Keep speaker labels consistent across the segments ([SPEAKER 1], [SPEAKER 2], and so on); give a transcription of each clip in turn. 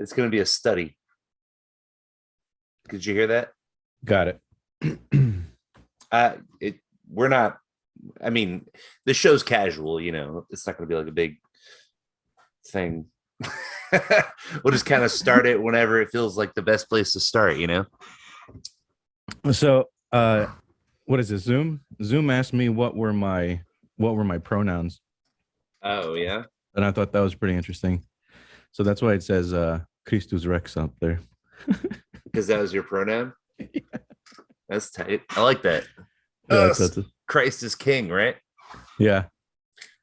[SPEAKER 1] It's going to be a study. Did you hear that?
[SPEAKER 2] Got it.
[SPEAKER 1] We're not. I mean, the show's casual. It's not going to be like a big thing. We'll just kind of start it whenever it feels like the best place to start.
[SPEAKER 2] So, what is this? Zoom asked me what were my pronouns.
[SPEAKER 1] Oh yeah,
[SPEAKER 2] and I thought that was pretty interesting. So that's why it says Christus Rex up there.
[SPEAKER 1] Because that was your pronoun. Yeah. That's tight. I like that.
[SPEAKER 2] Yeah,
[SPEAKER 1] Christ is king, right?
[SPEAKER 2] Yeah.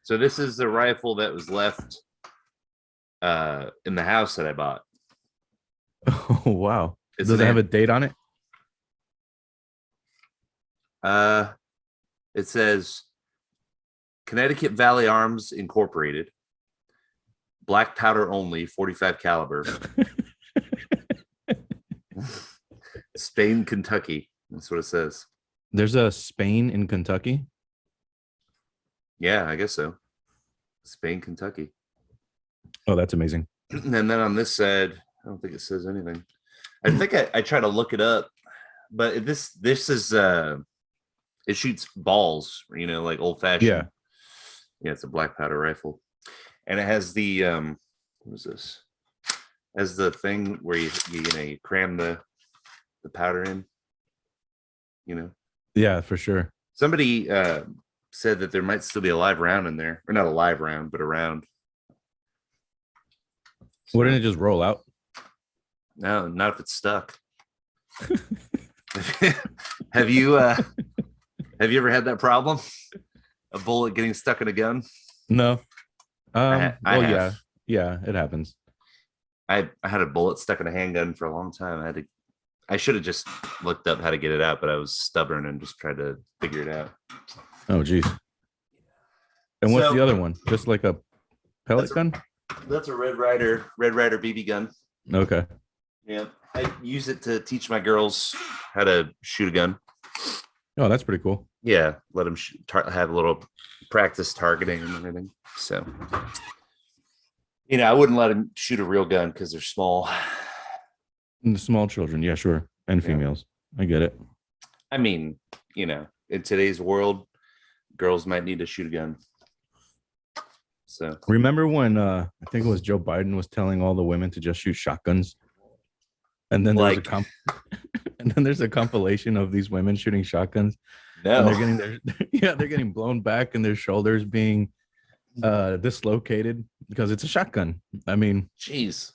[SPEAKER 1] So this is the rifle that was left in the house that I bought.
[SPEAKER 2] Oh wow! Does it have a date on it?
[SPEAKER 1] It says Connecticut Valley Arms Incorporated, black powder only, 45 caliber. Spain, Kentucky. That's what it says.
[SPEAKER 2] There's a Spain in Kentucky.
[SPEAKER 1] Yeah, I guess so. Spain, Kentucky.
[SPEAKER 2] Oh, that's amazing.
[SPEAKER 1] And then on this side, I don't think it says anything. I think I try to look it up, but this is it shoots balls, like old fashioned. Yeah, it's a black powder rifle, and it has the what is this? As the thing where you cram the powder in.
[SPEAKER 2] Yeah, for sure.
[SPEAKER 1] Somebody said that there might still be a live round in there, or not a live round, but a round.
[SPEAKER 2] Wouldn't it just roll out?
[SPEAKER 1] No, not if it's stuck. Have you ever had that problem? A bullet getting stuck in a gun?
[SPEAKER 2] No.
[SPEAKER 1] I have.
[SPEAKER 2] Yeah, it happens.
[SPEAKER 1] I had a bullet stuck in a handgun for a long time. I should have just looked up how to get it out, but I was stubborn and just tried to figure it out.
[SPEAKER 2] Oh, geez. And what's the other one? Just like a pellet gun?
[SPEAKER 1] That's a Red Ryder BB gun.
[SPEAKER 2] Okay.
[SPEAKER 1] Yeah, I use it to teach my girls how to shoot a gun.
[SPEAKER 2] Oh, that's pretty cool.
[SPEAKER 1] Yeah, let them have a little practice targeting and everything. So, I wouldn't let them shoot a real gun because they're small.
[SPEAKER 2] And the small children, yeah, sure, and females. I get it.
[SPEAKER 1] I mean, in today's world, girls might need to shoot a gun. So
[SPEAKER 2] remember when I think it was Joe Biden was telling all the women to just shoot shotguns, and then there's and then there's a compilation of these women shooting shotguns.
[SPEAKER 1] No,
[SPEAKER 2] and they're getting blown back and their shoulders being dislocated because it's a shotgun. I mean,
[SPEAKER 1] jeez,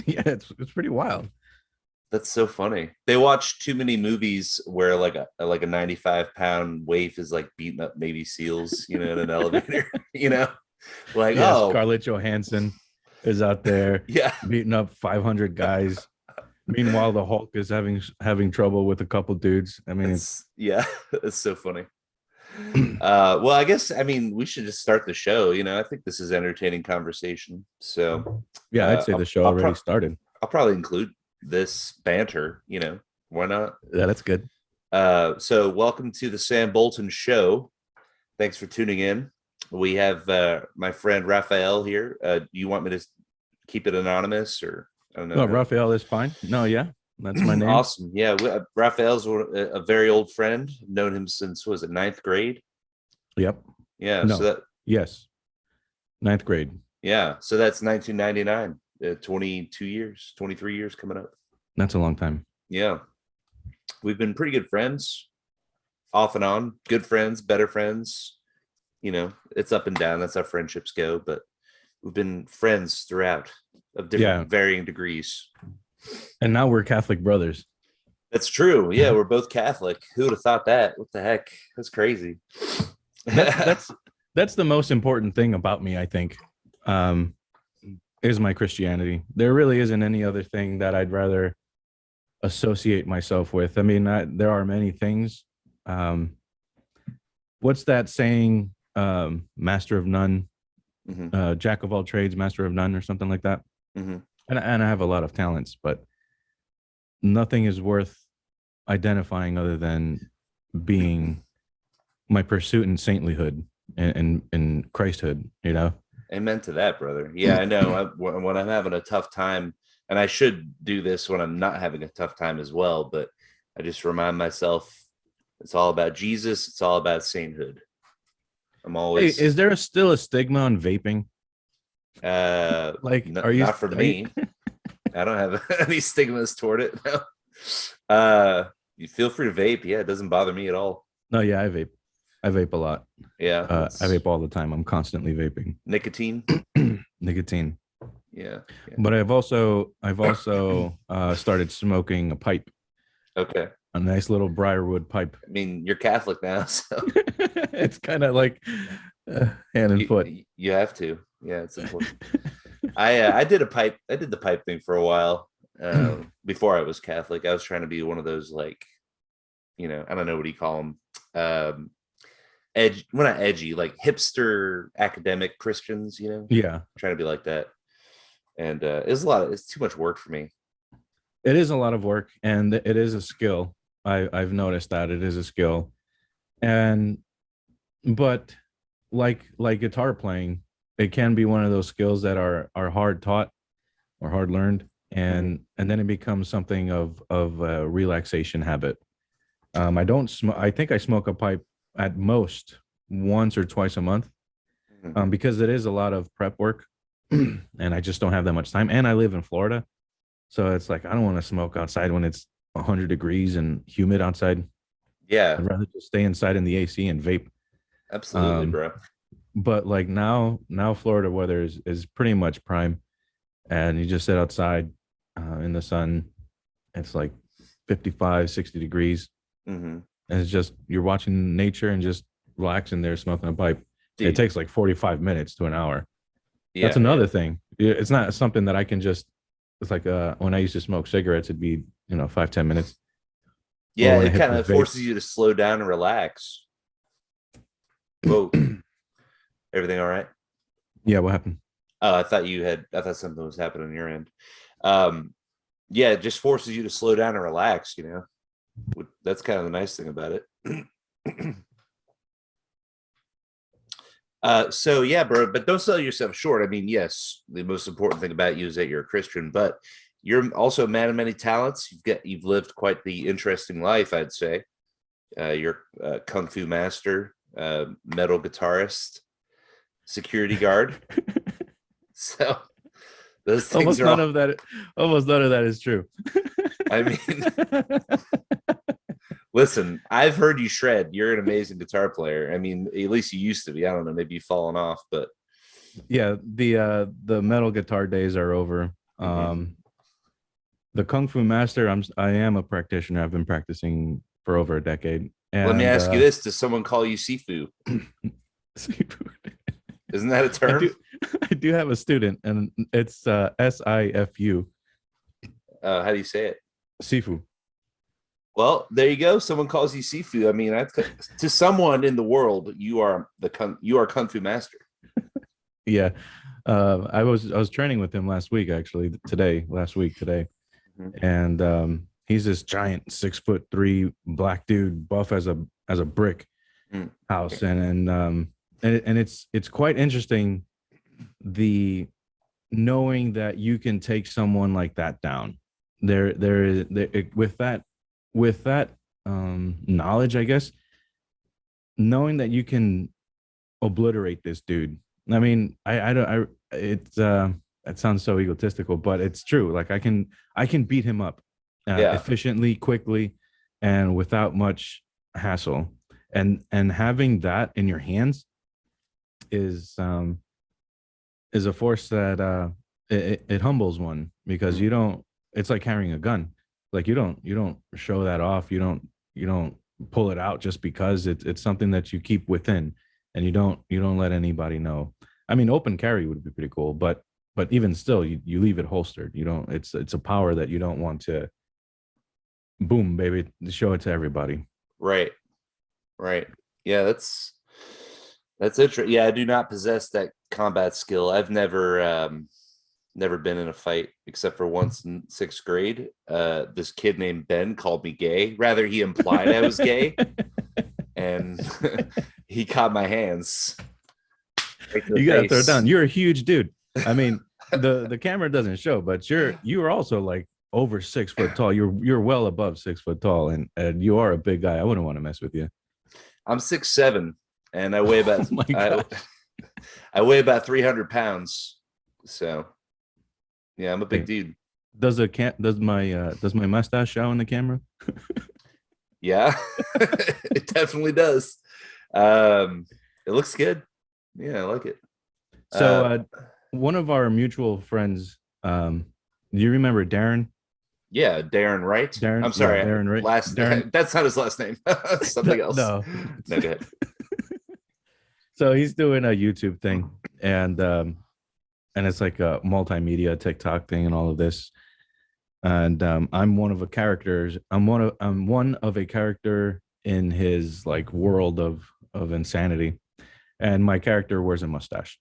[SPEAKER 2] yeah, it's pretty wild.
[SPEAKER 1] That's so funny. They watch too many movies where like a 95-pound waif is like beating up Navy SEALs, in an elevator, like,
[SPEAKER 2] yes,
[SPEAKER 1] oh,
[SPEAKER 2] Scarlett Johansson is out there,
[SPEAKER 1] yeah,
[SPEAKER 2] beating up 500 guys. Meanwhile, the Hulk is having trouble with a couple dudes. I mean,
[SPEAKER 1] it's so funny. Well, I guess we should just start the show. I think this is entertaining conversation. So
[SPEAKER 2] yeah, I'd say the show already started.
[SPEAKER 1] I'll probably include this banter. Why not?
[SPEAKER 2] Yeah, that's good.
[SPEAKER 1] So welcome to the Sam Bolton Show. Thanks for tuning in. We have my friend Raphael here. You want me to keep it anonymous, or I don't know?
[SPEAKER 2] No, Raphael is fine. No, yeah, that's my name.
[SPEAKER 1] Awesome. Yeah, Raphael's a very old friend. Known him since, was it 9th grade?
[SPEAKER 2] Yep.
[SPEAKER 1] Yeah.
[SPEAKER 2] No.
[SPEAKER 1] So
[SPEAKER 2] yes, 9th grade.
[SPEAKER 1] Yeah. So that's 1999. 22 years, 23 years coming up.
[SPEAKER 2] That's a long time.
[SPEAKER 1] Yeah. We've been pretty good friends, off and on. Good friends, better friends. It's up and down. That's how friendships go. But we've been friends throughout, of different varying degrees.
[SPEAKER 2] And now we're Catholic brothers.
[SPEAKER 1] That's true. Yeah, we're both Catholic. Who would have thought that? What the heck? That's crazy.
[SPEAKER 2] That's the most important thing about me, I think, is my Christianity. There really isn't any other thing that I'd rather associate myself with. I mean, there are many things. What's that saying? Master of none, jack of all trades, master of none, or something like that.
[SPEAKER 1] Mm-hmm.
[SPEAKER 2] And I have a lot of talents, but nothing is worth identifying other than being my pursuit in saintlyhood and Christhood.
[SPEAKER 1] Amen to that, brother. Yeah, I know. When I'm having a tough time, and I should do this when I'm not having a tough time as well, but I just remind myself it's all about Jesus. It's all about sainthood. I'm always.
[SPEAKER 2] Hey, is there still a stigma on vaping?
[SPEAKER 1] Are you not for me? I don't have any stigmas toward it. No. You feel free to vape. Yeah, it doesn't bother me at all.
[SPEAKER 2] No, yeah, I vape. I vape a lot.
[SPEAKER 1] Yeah,
[SPEAKER 2] I vape all the time. I'm constantly vaping.
[SPEAKER 1] Nicotine.
[SPEAKER 2] Nicotine.
[SPEAKER 1] Yeah.
[SPEAKER 2] But I've also started smoking a pipe.
[SPEAKER 1] Okay.
[SPEAKER 2] A nice little briarwood pipe.
[SPEAKER 1] I mean, you're Catholic now, so
[SPEAKER 2] it's kind of like hand and foot.
[SPEAKER 1] You have to. Yeah, it's important. I did the pipe thing for a while. Before I was Catholic. I was trying to be one of those, like, I don't know, what do you call them? Edge, well, not edgy, like hipster academic Christians,
[SPEAKER 2] Yeah,
[SPEAKER 1] trying to be like that. And it's too much work for me.
[SPEAKER 2] It is a lot of work, and it is a skill. I've noticed that it is a skill, but like guitar playing, it can be one of those skills that are hard taught or hard learned, and then it becomes something of a relaxation habit. I don't smoke. I think I smoke a pipe at most once or twice a month, because it is a lot of prep work, and I just don't have that much time. And I live in Florida, so it's like I don't want to smoke outside when it's 100 degrees and humid outside.
[SPEAKER 1] Yeah,
[SPEAKER 2] I'd rather just stay inside in the AC and vape.
[SPEAKER 1] Absolutely, bro.
[SPEAKER 2] But like now Florida weather is pretty much prime, and you just sit outside in the sun. It's like 55, 60 degrees. And it's just, you're watching nature and just relaxing there, smoking a pipe. Dude. It takes like 45 minutes to an hour. Yeah, that's another thing. It's not something that I can just, it's like when I used to smoke cigarettes, it'd be 5-10 minutes.
[SPEAKER 1] Yeah, it kind of forces you to slow down and relax. Whoa. Everything all right?
[SPEAKER 2] Yeah, what happened?
[SPEAKER 1] Oh, I thought something was happening on your end. Yeah, it just forces you to slow down and relax, That's kind of the nice thing about it. So yeah, bro, but don't sell yourself short. I mean, yes, the most important thing about you is that you're a Christian, but you're also a man of many talents. You've lived quite the interesting life, I'd say. You're a kung fu master, metal guitarist, security guard. So those things
[SPEAKER 2] almost none of that is true.
[SPEAKER 1] I mean, listen, I've heard you shred. You're an amazing guitar player. I mean, at least you used to be. I don't know, maybe you've fallen off, but
[SPEAKER 2] yeah, the metal guitar days are over. The kung fu master, I am a practitioner. I've been practicing for over a decade. And
[SPEAKER 1] let me ask you this: does someone call you Sifu?
[SPEAKER 2] Sifu.
[SPEAKER 1] Isn't that a term?
[SPEAKER 2] I do have a student, and it's SIFU.
[SPEAKER 1] How do you say it?
[SPEAKER 2] Sifu.
[SPEAKER 1] Well, there you go. Someone calls you Sifu. I mean, to someone in the world, you are kung fu master.
[SPEAKER 2] Yeah, I was training with him last week, actually. Today, and he's this giant 6'3" black dude, buff as a brick house, and it's quite interesting, the knowing that you can take someone like that down. With that knowledge, I guess, knowing that you can obliterate this dude. I mean, it sounds so egotistical, but it's true. Like I can beat him up efficiently, quickly, and without much hassle. And having that in your hands is a force that it humbles one, because you don't. It's like carrying a gun. Like you don't show that off. You don't pull it out just because it's something that you keep within, and you don't let anybody know. I mean, open carry would be pretty cool, but even still, you leave it holstered. You don't. It's a power that you don't want to. Boom, baby! Show it to everybody.
[SPEAKER 1] Right. Yeah, that's interesting. Yeah, I do not possess that combat skill. I've never been in a fight except for once in 6th grade. This kid named Ben called me gay. Rather, he implied I was gay, and he caught my hands.
[SPEAKER 2] You gotta throw it down. You're a huge dude. I mean, the camera doesn't show, but you're also like over 6 foot tall. You're well above 6 foot tall, and you are a big guy. I wouldn't want to mess with you.
[SPEAKER 1] I'm 6'7", and I weigh about
[SPEAKER 2] Oh my gosh.
[SPEAKER 1] I weigh about 300 pounds. So yeah, I'm a big dude.
[SPEAKER 2] Does my mustache show in the camera?
[SPEAKER 1] Yeah, it definitely does. It looks good. Yeah, I like it.
[SPEAKER 2] So one of our mutual friends, do you remember Darren?
[SPEAKER 1] Yeah, Darren Wright.
[SPEAKER 2] Darren,
[SPEAKER 1] I'm sorry,
[SPEAKER 2] yeah, Darren Wright.
[SPEAKER 1] Darren. That's not his last name. Something else.
[SPEAKER 2] No,
[SPEAKER 1] go ahead.
[SPEAKER 2] So he's doing a YouTube thing, and it's like a multimedia TikTok thing and all of this. And I'm one of a characters. I'm one of a character in his like world of insanity, and my character wears a mustache.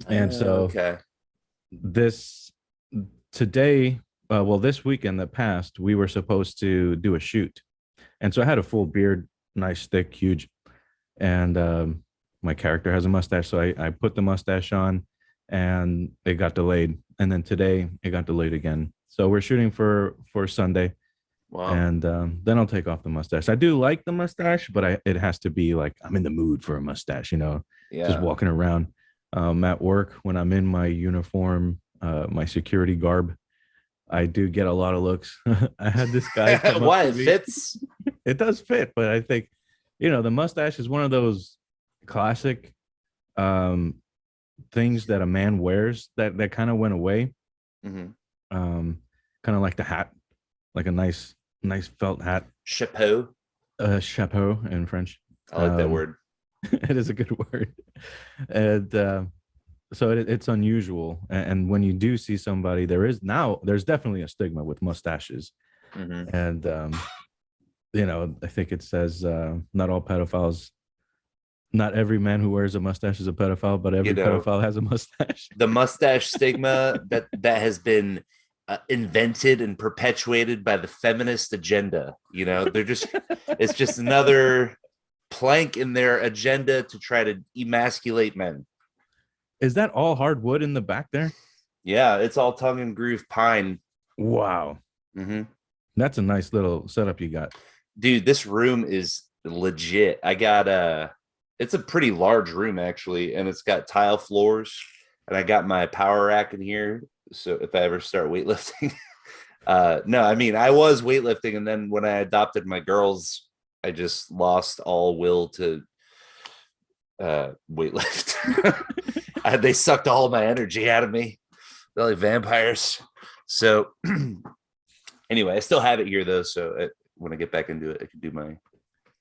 [SPEAKER 2] And so
[SPEAKER 1] okay,
[SPEAKER 2] this this weekend that passed, we were supposed to do a shoot, and so I had a full beard, nice, thick, huge, and my character has a mustache, so I put the mustache on, and it got delayed, and then today it got delayed again. So we're shooting for Sunday. Wow. And then I'll take off the mustache. I do like the mustache, but it has to be like I'm in the mood for a mustache, just walking around at work when I'm in my uniform, my security garb. I do get a lot of looks. I had this guy.
[SPEAKER 1] Why it fits?
[SPEAKER 2] It does fit, but I think, the mustache is one of those classic things that a man wears that kind of went away. Mm-hmm. Kind of like the hat, like a nice felt hat.
[SPEAKER 1] Chapeau.
[SPEAKER 2] Chapeau in French.
[SPEAKER 1] I like that word.
[SPEAKER 2] It is a good word. And so it's unusual. And when you do see somebody, there's definitely a stigma with mustaches. Mm-hmm. And, I think it says not all pedophiles, not every man who wears a mustache is a pedophile, but every pedophile has a mustache.
[SPEAKER 1] The mustache stigma that has been invented and perpetuated by the feminist agenda. It's just another plank in their agenda to try to emasculate men.
[SPEAKER 2] Is that all hardwood in the back there?
[SPEAKER 1] Yeah, it's all tongue and groove pine.
[SPEAKER 2] Wow. Mm-hmm. That's a nice little setup you got.
[SPEAKER 1] Dude, this room is legit. I got it's a pretty large room actually, and it's got tile floors, and I got my power rack in here. So if I ever start weightlifting, no, I mean, I was weightlifting, and then when I adopted my girls, I just lost all will to weightlift. They sucked all my energy out of me. They're like vampires. So anyway, I still have it here though. So when I get back into it, I can do my.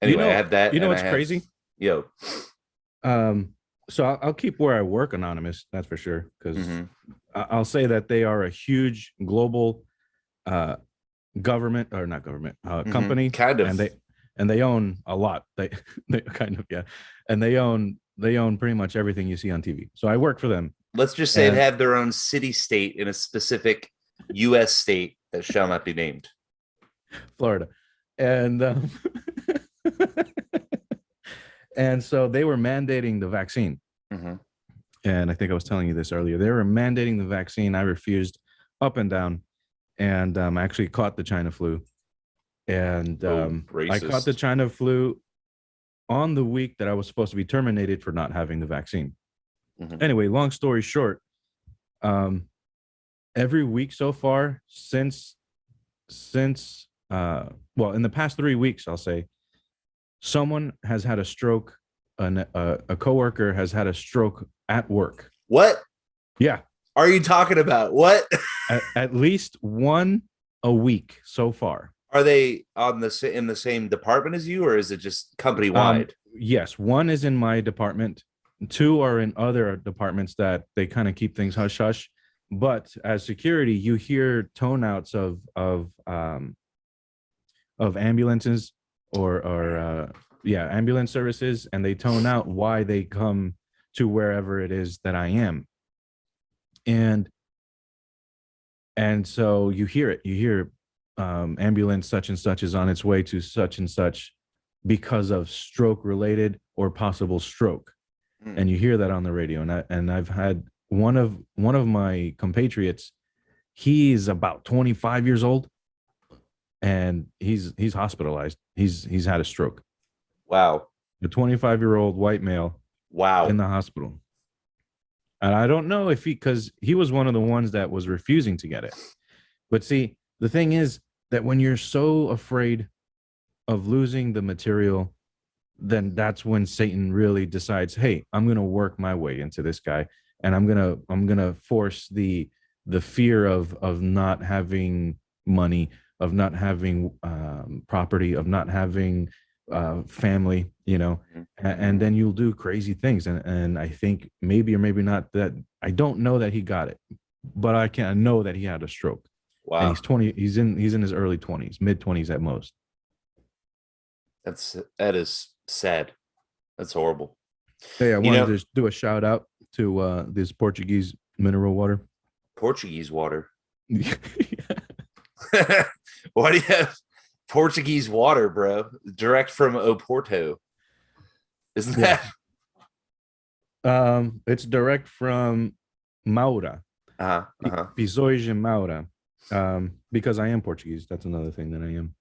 [SPEAKER 1] Anyway, I have that.
[SPEAKER 2] What's crazy?
[SPEAKER 1] Yo.
[SPEAKER 2] So I'll keep where I work anonymous. That's for sure. Because I'll say that they are a huge global government or not government company.
[SPEAKER 1] Kind of.
[SPEAKER 2] And they own a lot. They kind of, yeah. And they own pretty much everything you see on TV. So I work for them.
[SPEAKER 1] Let's just say they have their own city state in a specific U.S. state that shall not be named.
[SPEAKER 2] Florida. And and so they were mandating the vaccine. Mm-hmm. And I think I was telling you this earlier. They were mandating the vaccine. I refused up and down. And I actually caught the China flu. And I caught the China flu on the week that I was supposed to be terminated for not having the vaccine. Mm-hmm. Anyway, long story short, every week so far since in the past 3 weeks, I'll say, someone has had a stroke. A coworker has had a stroke at work.
[SPEAKER 1] What?
[SPEAKER 2] Yeah.
[SPEAKER 1] Are you talking about? What?
[SPEAKER 2] at least one a week so far.
[SPEAKER 1] Are they in the same department as you, or is it just company wide?
[SPEAKER 2] Yes, one is in my department. 2 are in other departments that they kind of keep things hush hush. But as security, you hear tone outs of ambulances or ambulance services, and they tone out why they come to wherever it is that I am. And so you hear it. You hear ambulance such and such is on its way to such and such because of stroke related or possible stroke. And you hear that on the radio. And I've had one of my compatriots, he's about 25 years old, and he's hospitalized. He's had a stroke.
[SPEAKER 1] Wow.
[SPEAKER 2] A 25-year-old white male in
[SPEAKER 1] Wow.
[SPEAKER 2] the hospital. And I don't know if because he was one of the ones that was refusing to get it. But see, the thing is that when you're so afraid of losing the material, then that's when Satan really decides, hey, I'm gonna work my way into this guy, and I'm gonna force the fear of not having money, of not having property, of not having family, and then you'll do crazy things. And I think maybe or maybe not that I don't know that he got it, but I know that he had a stroke. And
[SPEAKER 1] Wow.
[SPEAKER 2] he's 20, he's in his early 20s, mid 20s at most.
[SPEAKER 1] That is sad. That's horrible.
[SPEAKER 2] Hey, I
[SPEAKER 1] You
[SPEAKER 2] wanted
[SPEAKER 1] know,
[SPEAKER 2] to do a shout out to this Portuguese mineral water.
[SPEAKER 1] Portuguese water.
[SPEAKER 2] Yeah.
[SPEAKER 1] Why do you have Portuguese water, bro? Direct from Oporto. Isn't that?
[SPEAKER 2] It's direct from Maura,
[SPEAKER 1] Uh-huh. Uh-huh.
[SPEAKER 2] Pisóis de Maura, because I am Portuguese. That's another thing that I am.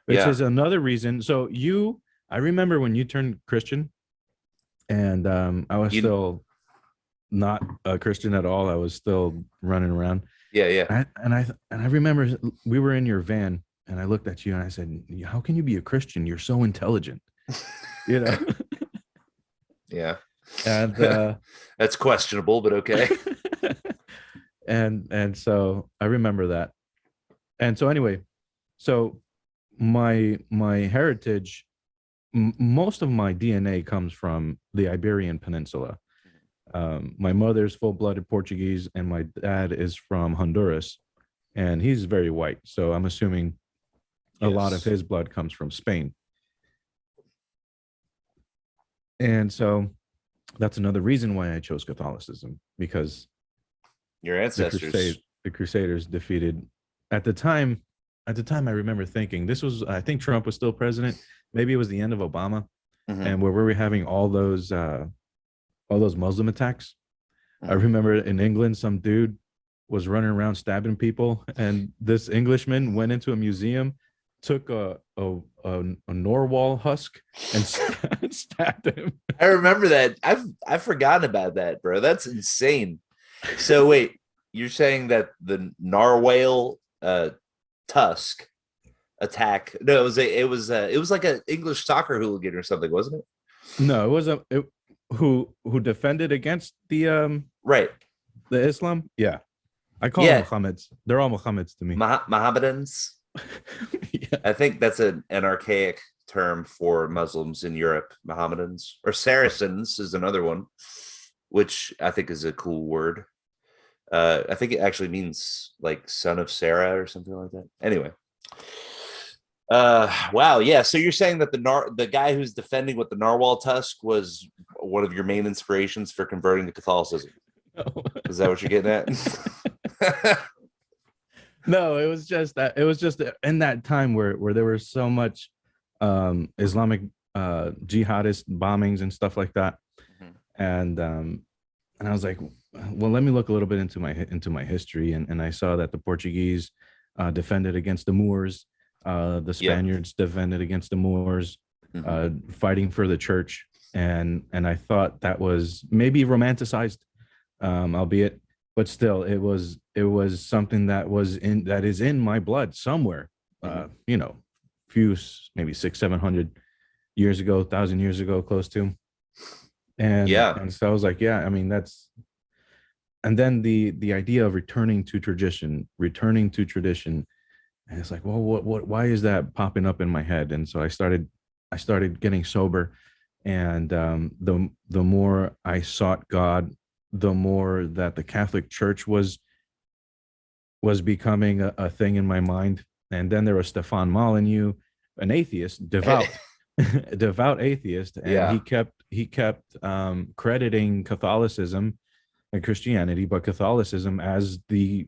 [SPEAKER 2] Which
[SPEAKER 1] Yeah.
[SPEAKER 2] is another reason. So I remember when you turned Christian, and I was
[SPEAKER 1] You,
[SPEAKER 2] still not a Christian at all. I was still running around.
[SPEAKER 1] yeah, yeah.
[SPEAKER 2] And I remember we were in your van, and I looked at you and I said, "How can you be a Christian? You're so intelligent." You know.
[SPEAKER 1] Yeah.
[SPEAKER 2] And
[SPEAKER 1] that's questionable, but okay.
[SPEAKER 2] and so I remember that. And so anyway, so my heritage, most of my DNA comes from the Iberian Peninsula. My mother's full-blooded Portuguese, and my dad is from Honduras, and he's very white. So I'm assuming a lot of his blood comes from Spain. And so that's another reason why I chose Catholicism, because
[SPEAKER 1] your ancestors,
[SPEAKER 2] the Crusaders defeated at the time. At the time, I remember thinking this was, I think Trump was still president. Maybe it was the end of Obama, and where we were having all those Muslim attacks. I remember in England, some dude was running around stabbing people, and this Englishman went into a museum, took a narwhal husk, and stabbed him.
[SPEAKER 1] I remember that. I've forgotten about that, bro. That's insane. So wait, you're saying that the narwhal tusk attack? No, it was like an English soccer hooligan or something, wasn't it?
[SPEAKER 2] No, it was who defended against the
[SPEAKER 1] right,
[SPEAKER 2] the Islam. Yeah, I call them Muhammad's. They're all Muhammad's to me.
[SPEAKER 1] Mohammedans. Yeah. I think that's an archaic term for Muslims in Europe. Mohammedans or Saracens is another one, which I think is a cool word. I think it actually means like son of Sarah or something like that. Anyway. Wow, yeah. So you're saying that the guy who's defending with the narwhal tusk was one of your main inspirations for converting to Catholicism? No. Is that what you're getting at?
[SPEAKER 2] No, it was just that in that time where there was so much Islamic jihadist bombings and stuff like that. And I was like, well, let me look a little bit into my history, and I saw that the Portuguese defended against the Moors. The Spaniards defended against the Moors, fighting for the church, and I thought that was maybe romanticized, albeit, but still, it was something that is in my blood somewhere. Few maybe 600-700 years ago, 1,000 years ago, close to, and so I was like, I mean that's. And then the idea of returning to tradition, and it's like, well, what? Why is that popping up in my head? And so I started getting sober, and the more I sought God, the more that the Catholic Church was becoming a thing in my mind. And then there was Stefan Molyneux, an atheist, devout atheist, and he kept crediting Catholicism and Christianity, but Catholicism as the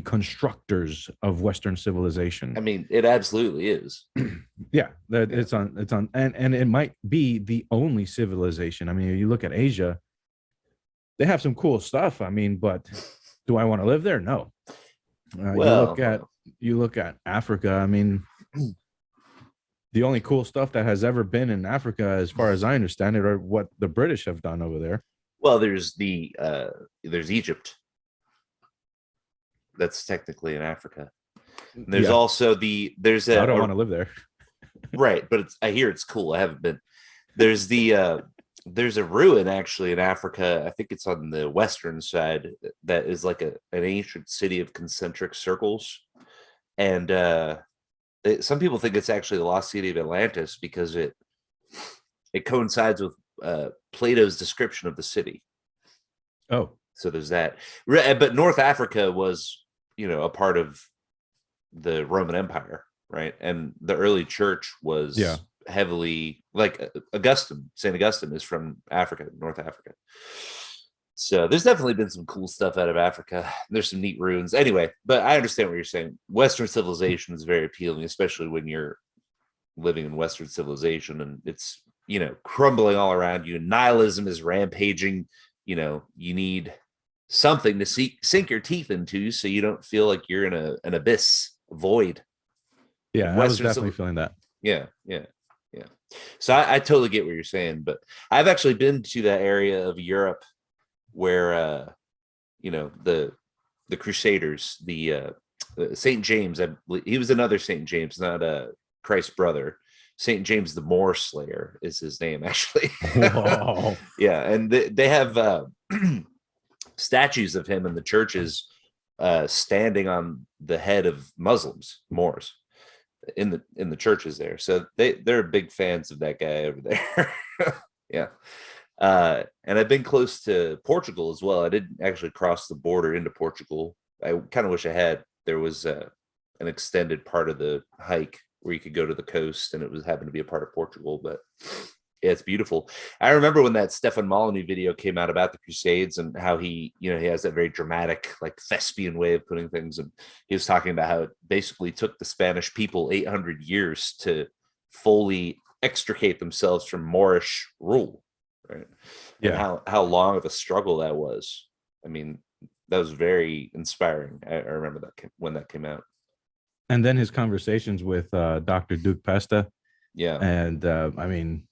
[SPEAKER 2] constructors of Western civilization.
[SPEAKER 1] I mean, it absolutely is.
[SPEAKER 2] It's on, and it might be the only civilization. I mean, you look at Asia, they have some cool stuff. I mean, but do I want to live there? No.
[SPEAKER 1] Well,
[SPEAKER 2] You look at Africa. I mean, the only cool stuff that has ever been in Africa, as far as I understand it, are what the British have done over there.
[SPEAKER 1] well, there's Egypt. That's technically in Africa. There's also there's
[SPEAKER 2] I don't want to live there.
[SPEAKER 1] Right, but I hear it's cool. I haven't been. There's there's a ruin actually in Africa. I think it's on the western side that is like an ancient city of concentric circles, and some people think it's actually the lost city of Atlantis because it coincides with Plato's description of the city.
[SPEAKER 2] Oh,
[SPEAKER 1] so there's that. But North Africa was, a part of the Roman Empire, right? And the early church was heavily like St. Augustine is from Africa, North Africa. So there's definitely been some cool stuff out of Africa. There's some neat ruins. Anyway, but I understand what you're saying. Western civilization is very appealing, especially when you're living in Western civilization and it's, crumbling all around you. Nihilism is rampaging. You need something to sink your teeth into so you don't feel like you're in an abyss, a void.
[SPEAKER 2] Yeah, I was definitely feeling that.
[SPEAKER 1] Yeah. So I totally get what you're saying, but I've actually been to that area of Europe where the Crusaders, the Saint James, he was another Saint James, not Christ's brother. Saint James the Moor Slayer is his name, actually.
[SPEAKER 2] Wow.
[SPEAKER 1] Yeah, and they have statues of him in the churches, standing on the head of Muslims, Moors, in the churches there. So they're big fans of that guy over there. Yeah. And I've been close to Portugal as well. I didn't actually cross the border into Portugal. I kind of wish I had. There was an extended part of the hike where you could go to the coast, and it happened to be a part of Portugal. But yeah, it's beautiful. I remember when that Stefan Molyneux video came out about the Crusades and how he has that very dramatic, like thespian way of putting things, and he was talking about how it basically took the Spanish people 800 years to fully extricate themselves from Moorish rule. Right. Yeah. And how long of a struggle that was. I mean, that was very inspiring. I remember that when that came out.
[SPEAKER 2] And then his conversations with Dr. Duke Pesta.
[SPEAKER 1] Yeah.
[SPEAKER 2] And I mean,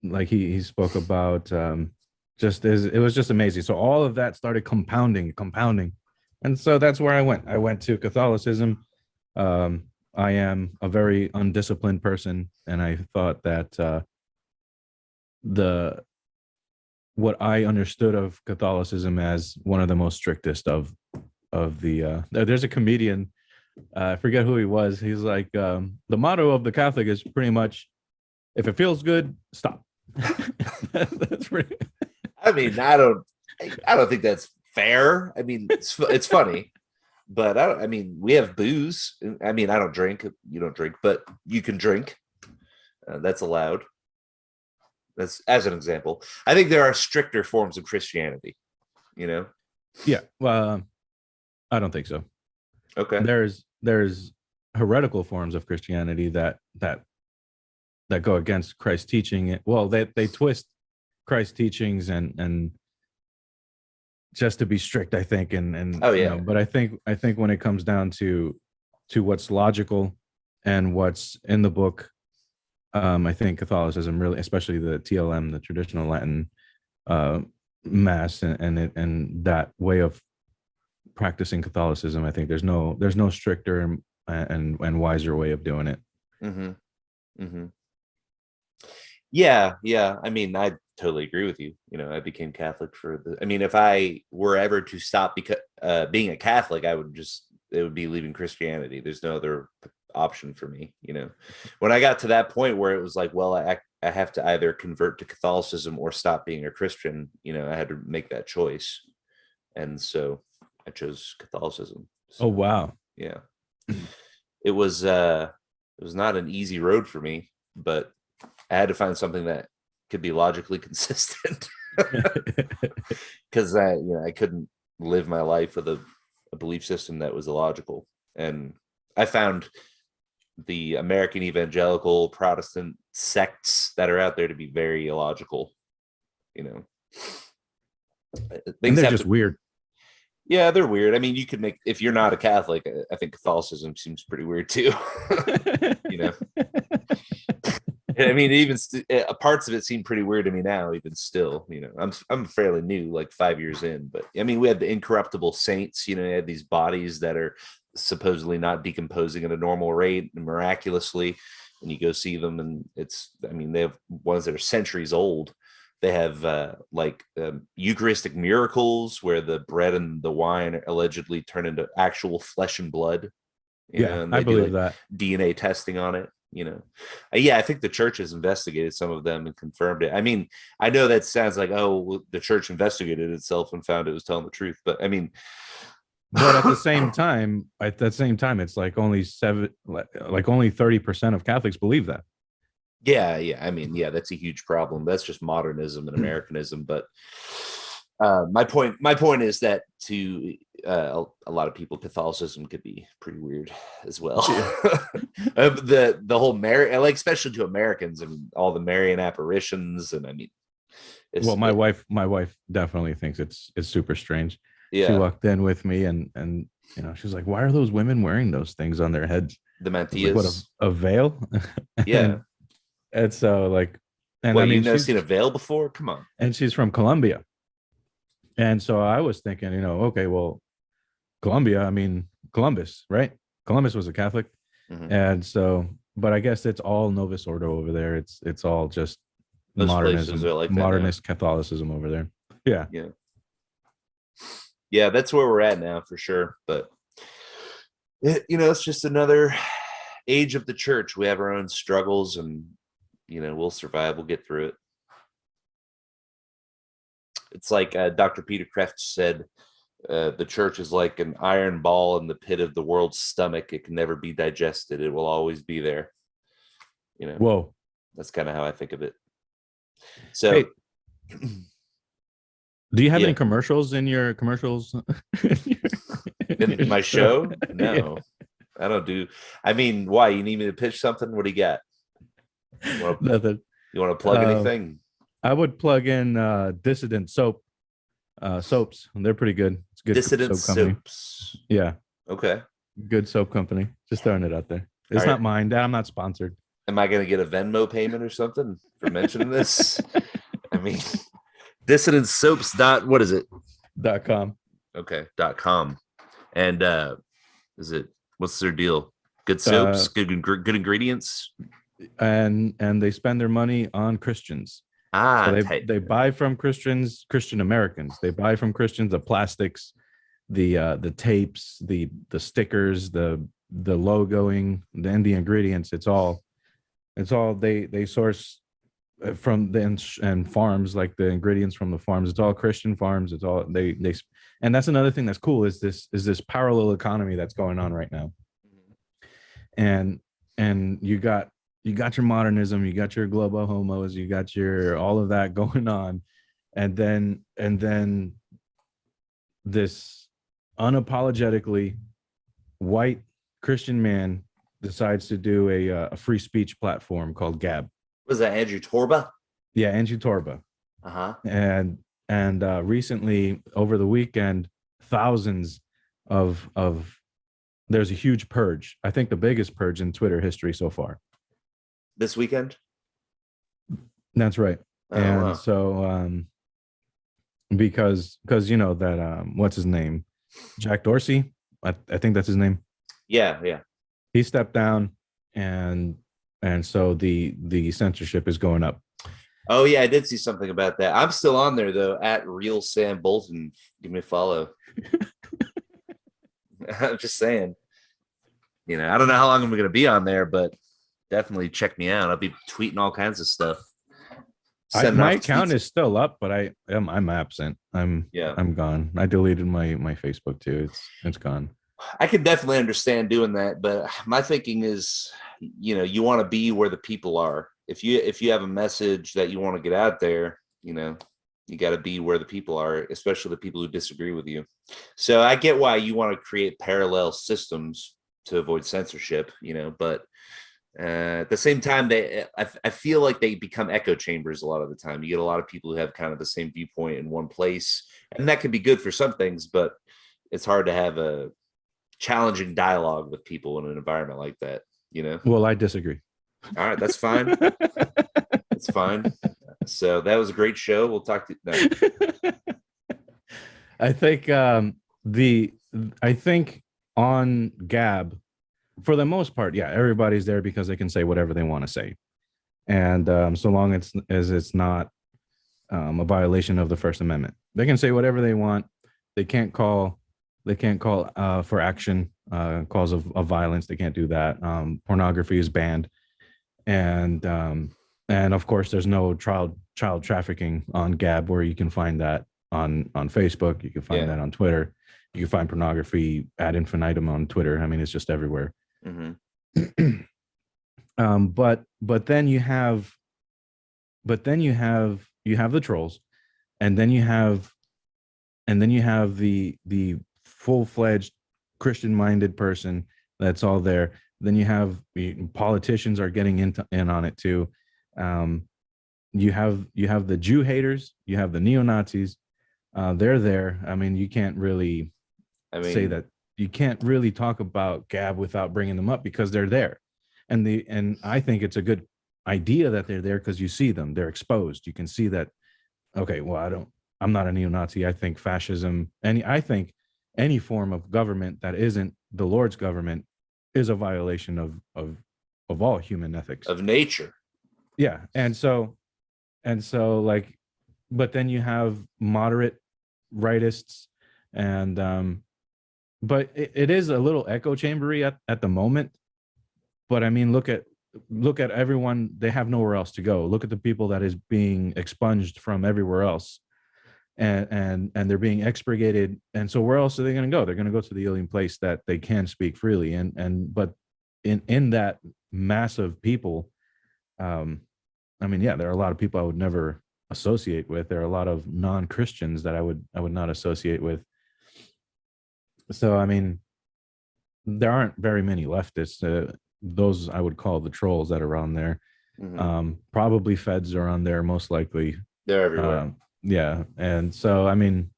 [SPEAKER 2] like he spoke about it was just amazing. So all of that started compounding. And so that's where I went. I went to Catholicism. I am a very undisciplined person, and I thought that what I understood of Catholicism as one of the most strictest of the there's a comedian, I forget who he was. He's like, the motto of the Catholic is pretty much, if it feels good, stop. That's pretty.
[SPEAKER 1] I mean, I don't think that's fair. I mean, it's funny, but I mean, we have booze. I mean, I don't drink. You don't drink, but you can drink. That's allowed. That's as an example. I think there are stricter forms of Christianity.
[SPEAKER 2] Yeah. Well, I don't think so.
[SPEAKER 1] Okay.
[SPEAKER 2] There's heretical forms of Christianity that go against Christ's teaching. Well, they twist Christ's teachings and just to be strict, I think. And
[SPEAKER 1] oh yeah.
[SPEAKER 2] But I think when it comes down to what's logical and what's in the book, I think Catholicism really, especially the TLM, the traditional Latin mass, and that way of practicing Catholicism, I think there's no stricter and wiser way of doing it.
[SPEAKER 1] Mm-hmm. Mm-hmm. Yeah. I mean, I totally agree with you. I became Catholic if I were ever to stop being a Catholic, it would be leaving Christianity. There's no other option for me. When I got to that point where it was like, well, I have to either convert to Catholicism or stop being a Christian, I had to make that choice. And so I chose Catholicism. So,
[SPEAKER 2] oh wow.
[SPEAKER 1] Yeah. It was not an easy road for me, but I had to find something that could be logically consistent, because I couldn't live my life with a belief system that was illogical. And I found the American evangelical Protestant sects that are out there to be very illogical.
[SPEAKER 2] And
[SPEAKER 1] things
[SPEAKER 2] they're
[SPEAKER 1] have
[SPEAKER 2] just
[SPEAKER 1] to,
[SPEAKER 2] weird.
[SPEAKER 1] yeah, they're weird. I mean, you could make, if you're not a Catholic, I think Catholicism seems pretty weird too. You know, I mean, even parts of it seem pretty weird to me now, even still. You know, I'm fairly new, like 5 years in, but I mean, we have the incorruptible saints. You know, they have these bodies that are supposedly not decomposing at a normal rate, and miraculously, and you go see them, and it's, I mean, they have ones that are centuries old. They have Eucharistic miracles where the bread and the wine allegedly turn into actual flesh and blood. You know,
[SPEAKER 2] Yeah,
[SPEAKER 1] and
[SPEAKER 2] I
[SPEAKER 1] they do
[SPEAKER 2] believe
[SPEAKER 1] like
[SPEAKER 2] that.
[SPEAKER 1] DNA testing on it. You know, yeah, I think the church has investigated some of them and confirmed it. I mean, I know that sounds like, oh, well, the church investigated itself and found it was telling the truth, but I mean,
[SPEAKER 2] But at the same time, it's like only like only 30% of Catholics believe that.
[SPEAKER 1] yeah, I mean, yeah, that's a huge problem. That's just modernism and Americanism. But my point is that to a lot of people, Catholicism could be pretty weird as well.
[SPEAKER 2] Yeah.
[SPEAKER 1] The whole Mary, like, especially to Americans, I mean, all the Marian apparitions, and I mean,
[SPEAKER 2] Well, my wife definitely thinks it's super strange. She
[SPEAKER 1] yeah,
[SPEAKER 2] walked in with me and she's like, why are those women wearing those things on their heads?
[SPEAKER 1] the
[SPEAKER 2] I was like, what,
[SPEAKER 1] mantillas.
[SPEAKER 2] a veil?
[SPEAKER 1] Yeah.
[SPEAKER 2] And so like, and
[SPEAKER 1] Well,
[SPEAKER 2] I mean,
[SPEAKER 1] you've never seen a veil before? Come on.
[SPEAKER 2] she's from Colombia. And so I was thinking, okay, well, Colombia, I mean, Columbus, right? Columbus was a Catholic.
[SPEAKER 1] Mhm.
[SPEAKER 2] And so, but I guess it's all Novus Ordo over there. It's all just
[SPEAKER 1] Most places are like that now.
[SPEAKER 2] modernist Catholicism over there. Yeah.
[SPEAKER 1] Yeah. Yeah, that's where we're at now for sure. But it's just another age of the church. We have our own struggles, and we'll survive. We'll get through it. It's like Dr. Peter Kreeft said, the church is like an iron ball in the pit of the world's stomach. It can never be digested. It will always be there.
[SPEAKER 2] Whoa.
[SPEAKER 1] That's kind of how I think of it. So,
[SPEAKER 2] hey, do you have
[SPEAKER 1] yeah.
[SPEAKER 2] any commercials in your commercials?
[SPEAKER 1] In my show? No,
[SPEAKER 2] Yeah.
[SPEAKER 1] I don't do. I mean, why? You need me to pitch something? What do you got?
[SPEAKER 2] Nothing.
[SPEAKER 1] You want to plug anything?
[SPEAKER 2] I would plug in Dissident soaps. They're pretty good. It's good.
[SPEAKER 1] Dissident
[SPEAKER 2] soap company.
[SPEAKER 1] soaps.
[SPEAKER 2] Yeah.
[SPEAKER 1] Okay.
[SPEAKER 2] Good soap company. Just throwing it out there. It's
[SPEAKER 1] All
[SPEAKER 2] not
[SPEAKER 1] right.
[SPEAKER 2] mine. I'm not sponsored.
[SPEAKER 1] Am I going to get a Venmo payment or something for mentioning this? I mean, dissident soaps what is it?
[SPEAKER 2] .com.
[SPEAKER 1] Okay. .com. And what's their deal? Good soaps, good ingredients.
[SPEAKER 2] And they spend their money on Christians.
[SPEAKER 1] So
[SPEAKER 2] they buy from Christian Americans. They buy from Christians the plastics, the tapes, the stickers, the logoing, and the ingredients. It's all they source from and farms, like the ingredients from the farms. It's all Christian farms. It's all they and that's another thing that's cool is this parallel economy that's going on right now. And you got your modernism, you got your global homos, you got your all of that going on, and then this unapologetically white Christian man decides to do a free speech platform called Gab.
[SPEAKER 1] Was that Andrew Torba?
[SPEAKER 2] Yeah, Andrew Torba.
[SPEAKER 1] Uh-huh.
[SPEAKER 2] And recently over the weekend, thousands of there's a huge purge. I think the biggest purge in Twitter history so far.
[SPEAKER 1] This weekend?
[SPEAKER 2] That's right.
[SPEAKER 1] Oh,
[SPEAKER 2] and
[SPEAKER 1] wow.
[SPEAKER 2] So because that what's his name? Jack Dorsey. I think that's his name.
[SPEAKER 1] Yeah.
[SPEAKER 2] He stepped down, and so the censorship is going up.
[SPEAKER 1] Oh yeah, I did see something about that. I'm still on there though, at Real Sam Bolton. Give me a follow. I'm just saying. I don't know how long I'm going to be on there, but definitely check me out. I'll be tweeting all kinds of stuff.
[SPEAKER 2] My account is still up, but I'm absent. I'm gone. I deleted my Facebook too. It's gone.
[SPEAKER 1] I can definitely understand doing that, but my thinking is, you want to be where the people are. If you have a message that you want to get out there, you got to be where the people are, especially the people who disagree with you. So I get why you want to create parallel systems to avoid censorship, but At the same time, I feel like they become echo chambers a lot of the time. You get a lot of people who have kind of the same viewpoint in one place, and that can be good for some things, but it's hard to have a challenging dialogue with people in an environment like that, you know?
[SPEAKER 2] Well, I disagree.
[SPEAKER 1] All right, that's fine. That's fine. So that was a great show. We'll talk to no.
[SPEAKER 2] I think I think on Gab, for the most part, yeah, everybody's there because they can say whatever they want to say, and so long as it's not a violation of the First Amendment, they can say whatever they want. They can't call for action, cause of violence. They can't do that. Pornography is banned, and of course, there's no child trafficking on Gab, where you can find that on Facebook. You can find that on Twitter. You can find pornography ad infinitum on Twitter. I mean, it's just everywhere.
[SPEAKER 1] Mm-hmm.
[SPEAKER 2] But then you have the trolls, and then you have the full-fledged Christian-minded person that's all there. Then you have politicians are getting in on it too. You have the Jew haters, you have the neo-Nazis. They're there. I mean, you can't really say that. You can't really talk about Gab without bringing them up, because they're there. And I think it's a good idea that they're there, because you see them, they're exposed. You can see that, okay, well, I'm not a neo-Nazi. I think fascism, and I think any form of government that isn't the Lord's government is a violation of all human ethics,
[SPEAKER 1] of nature.
[SPEAKER 2] Yeah. And so like, but then you have moderate rightists, and but it is a little echo chambery at the moment. But I mean, look at everyone. They have nowhere else to go. Look at the people that is being expunged from everywhere else, and they're being expurgated. And so where else are they going to go? They're going to go to the only place that they can speak freely. But in that mass of people, I mean, yeah, there are a lot of people I would never associate with. There are a lot of non-Christians that I would not associate with. So I mean, there aren't very many leftists. Those I would call the trolls that are on there. Mm-hmm. Probably feds are on there, most likely.
[SPEAKER 1] They're everywhere.
[SPEAKER 2] Yeah, and so I mean,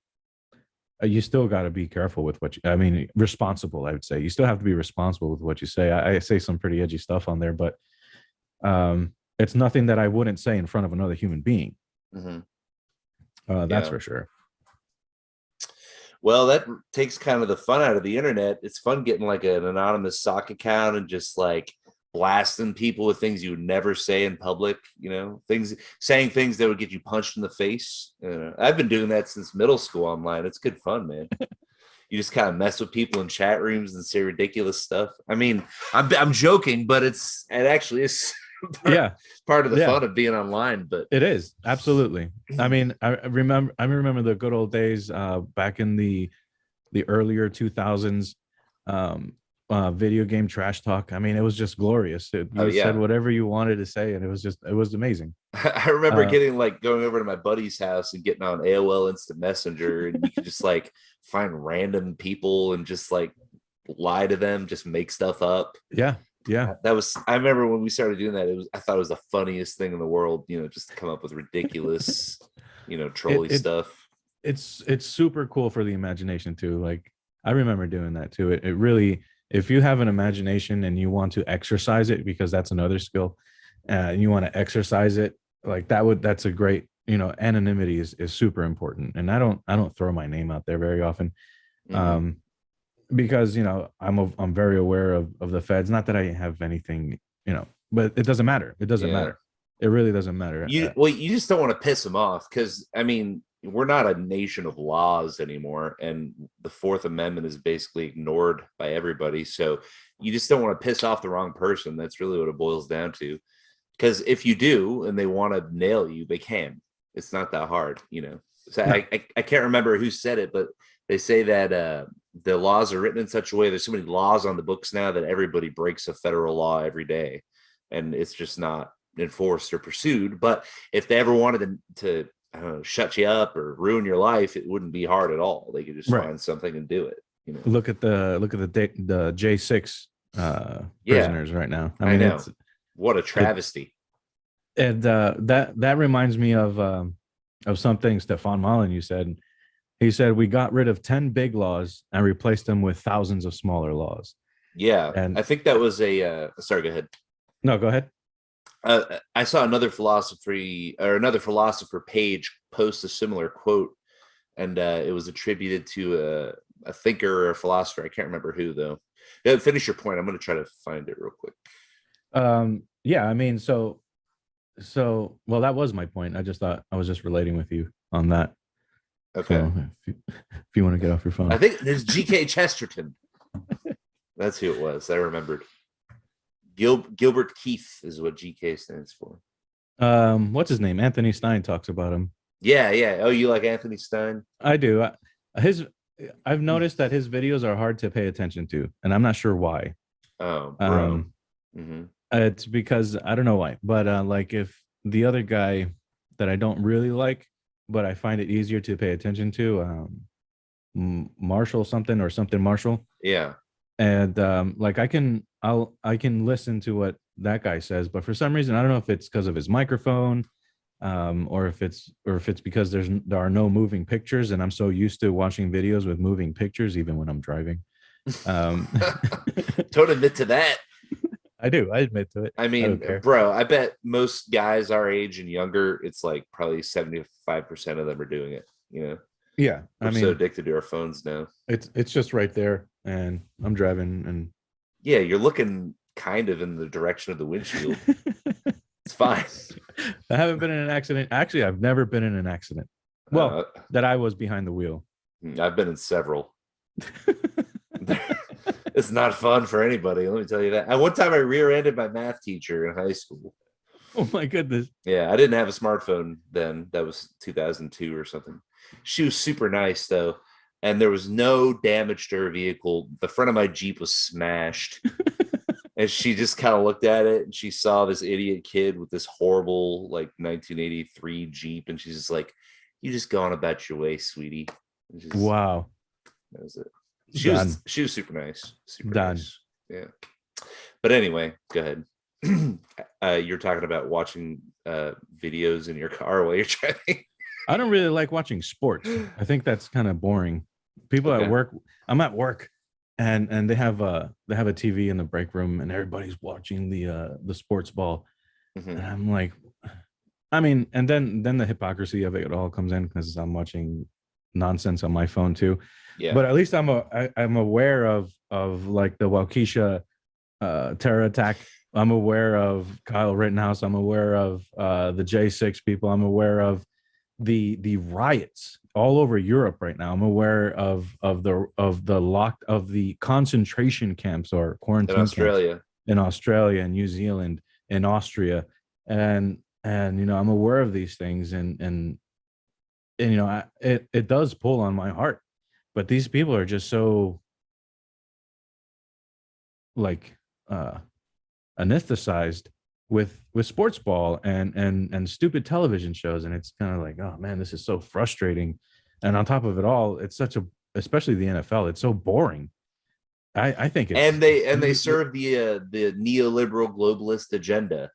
[SPEAKER 2] you still got to be careful with what responsible. I would say you still have to be responsible with what you say. I say some pretty edgy stuff on there, but it's nothing that I wouldn't say in front of another human being. Mm-hmm. That's for sure.
[SPEAKER 1] Well, that takes kind of the fun out of the internet. It's fun getting like an anonymous sock account and just like blasting people with things you would never say in public, saying things that would get you punched in the face. I've been doing that since middle school online. It's good fun, man. You just kind of mess with people in chat rooms and say ridiculous stuff. I mean, I'm joking, but it actually is part of the fun of being online. But
[SPEAKER 2] it is absolutely. I mean, I remember the good old days back in the earlier 2000s. Video game trash talk. I mean, it was just glorious. You said whatever you wanted to say, and it was amazing.
[SPEAKER 1] I remember going over to my buddy's house and getting on AOL Instant Messenger, and you could just like find random people and just like lie to them, just make stuff up.
[SPEAKER 2] Yeah.
[SPEAKER 1] I remember when we started doing that, I thought it was the funniest thing in the world, just to come up with ridiculous, trolly stuff.
[SPEAKER 2] It's super cool for the imagination too. Like, I remember doing that too. It really, if you have an imagination and you want to exercise it, because that's another skill, and you want to exercise it, like that's a great, anonymity is super important. And I don't throw my name out there very often. Mm-hmm. Because I'm very aware of the feds. Not that I have anything, but it doesn't matter. It doesn't matter. It really doesn't matter.
[SPEAKER 1] You just don't want to piss them off, because I mean, we're not a nation of laws anymore, and the Fourth Amendment is basically ignored by everybody. So you just don't want to piss off the wrong person. That's really what it boils down to. Because if you do, and they want to nail you, they can. It's not that hard, So no. I can't remember who said it, but they say that the laws are written in such a way. There's so many laws on the books now that everybody breaks a federal law every day, and it's just not enforced or pursued. But if they ever wanted to shut you up or ruin your life, it wouldn't be hard at all. They could just find something and do it.
[SPEAKER 2] Look at the J6 prisoners right now. I mean,
[SPEAKER 1] What a travesty.
[SPEAKER 2] And that reminds me of something Stefan Molyneux said. He said we got rid of 10 big laws and replaced them with thousands of smaller laws.
[SPEAKER 1] Yeah,
[SPEAKER 2] And
[SPEAKER 1] I think that was a. Sorry, go ahead.
[SPEAKER 2] no, go ahead.
[SPEAKER 1] I saw another philosopher page post a similar quote, and it was attributed to a thinker or a philosopher. I can't remember who though. Yeah, finish your point. I'm going to try to find it real quick.
[SPEAKER 2] Yeah, I mean, so well, that was my point. I just thought I was just relating with you on that.
[SPEAKER 1] Okay.
[SPEAKER 2] So if you want to get off your phone,
[SPEAKER 1] I think there's G.K. Chesterton. That's who it was. I remembered. Gilbert Keith is what GK stands for.
[SPEAKER 2] What's his name? Anthony Stein talks about him.
[SPEAKER 1] Yeah. Oh, you like Anthony Stein?
[SPEAKER 2] I do. I've noticed that his videos are hard to pay attention to, and I'm not sure why.
[SPEAKER 1] Oh, bro.
[SPEAKER 2] It's because I don't know why, but like if the other guy that I don't really like, but I find it easier to pay attention to, Marshall something or something Marshall.
[SPEAKER 1] Yeah.
[SPEAKER 2] And like I can listen to what that guy says, but for some reason I don't know if it's because of his microphone, or if it's because there are no moving pictures, and I'm so used to watching videos with moving pictures even when I'm driving.
[SPEAKER 1] Don't admit to that.
[SPEAKER 2] I do. I admit to it.
[SPEAKER 1] I mean, bro, I bet most guys our age and younger, it's like probably 75% of them are doing it. You know.
[SPEAKER 2] Yeah,
[SPEAKER 1] we're so addicted to our phones now.
[SPEAKER 2] It's just right there, and I'm driving, and
[SPEAKER 1] yeah, you're looking kind of in the direction of the windshield. It's fine.
[SPEAKER 2] I haven't been in an accident. Actually, I've never been in an accident. Well, that I was behind the wheel.
[SPEAKER 1] I've been in several. It's not fun for anybody. Let me tell you that. And one time I rear-ended my math teacher in high school.
[SPEAKER 2] Oh my goodness.
[SPEAKER 1] Yeah, I didn't have a smartphone then. That was 2002 or something. She was super nice though, and there was no damage to her vehicle. The front of my Jeep was smashed. And she just kind of looked at it, and she saw this idiot kid with this horrible like 1983 Jeep, and she's just like, "You just go on about your way, sweetie."
[SPEAKER 2] Wow,
[SPEAKER 1] that was it. She was super nice. Super nice. Yeah. But anyway, go ahead. You're talking about watching videos in your car while you're driving.
[SPEAKER 2] I don't really like watching sports. I think that's kind of boring. People at work. I'm at work, and they have a TV in the break room, and everybody's watching the sports ball. And I'm like, I mean, and then the hypocrisy of it all comes in because I'm watching nonsense on my phone too. Yeah. But at least I'm aware of like the Waukesha terror attack. I'm aware of Kyle Rittenhouse. I'm aware of the J6 people. I'm aware of the riots all over Europe right now. I'm aware of the concentration camps or quarantine camps in Australia and New Zealand and Austria, and you know, I'm aware of these things, and you know, it does pull on my heart. But these people are just so like anesthetized with sports ball and stupid television shows, and it's kind of like, oh man, this is so frustrating. And on top of it all, it's such a, especially the NFL, it's so boring. I think it's,
[SPEAKER 1] and they serve the neoliberal globalist agenda,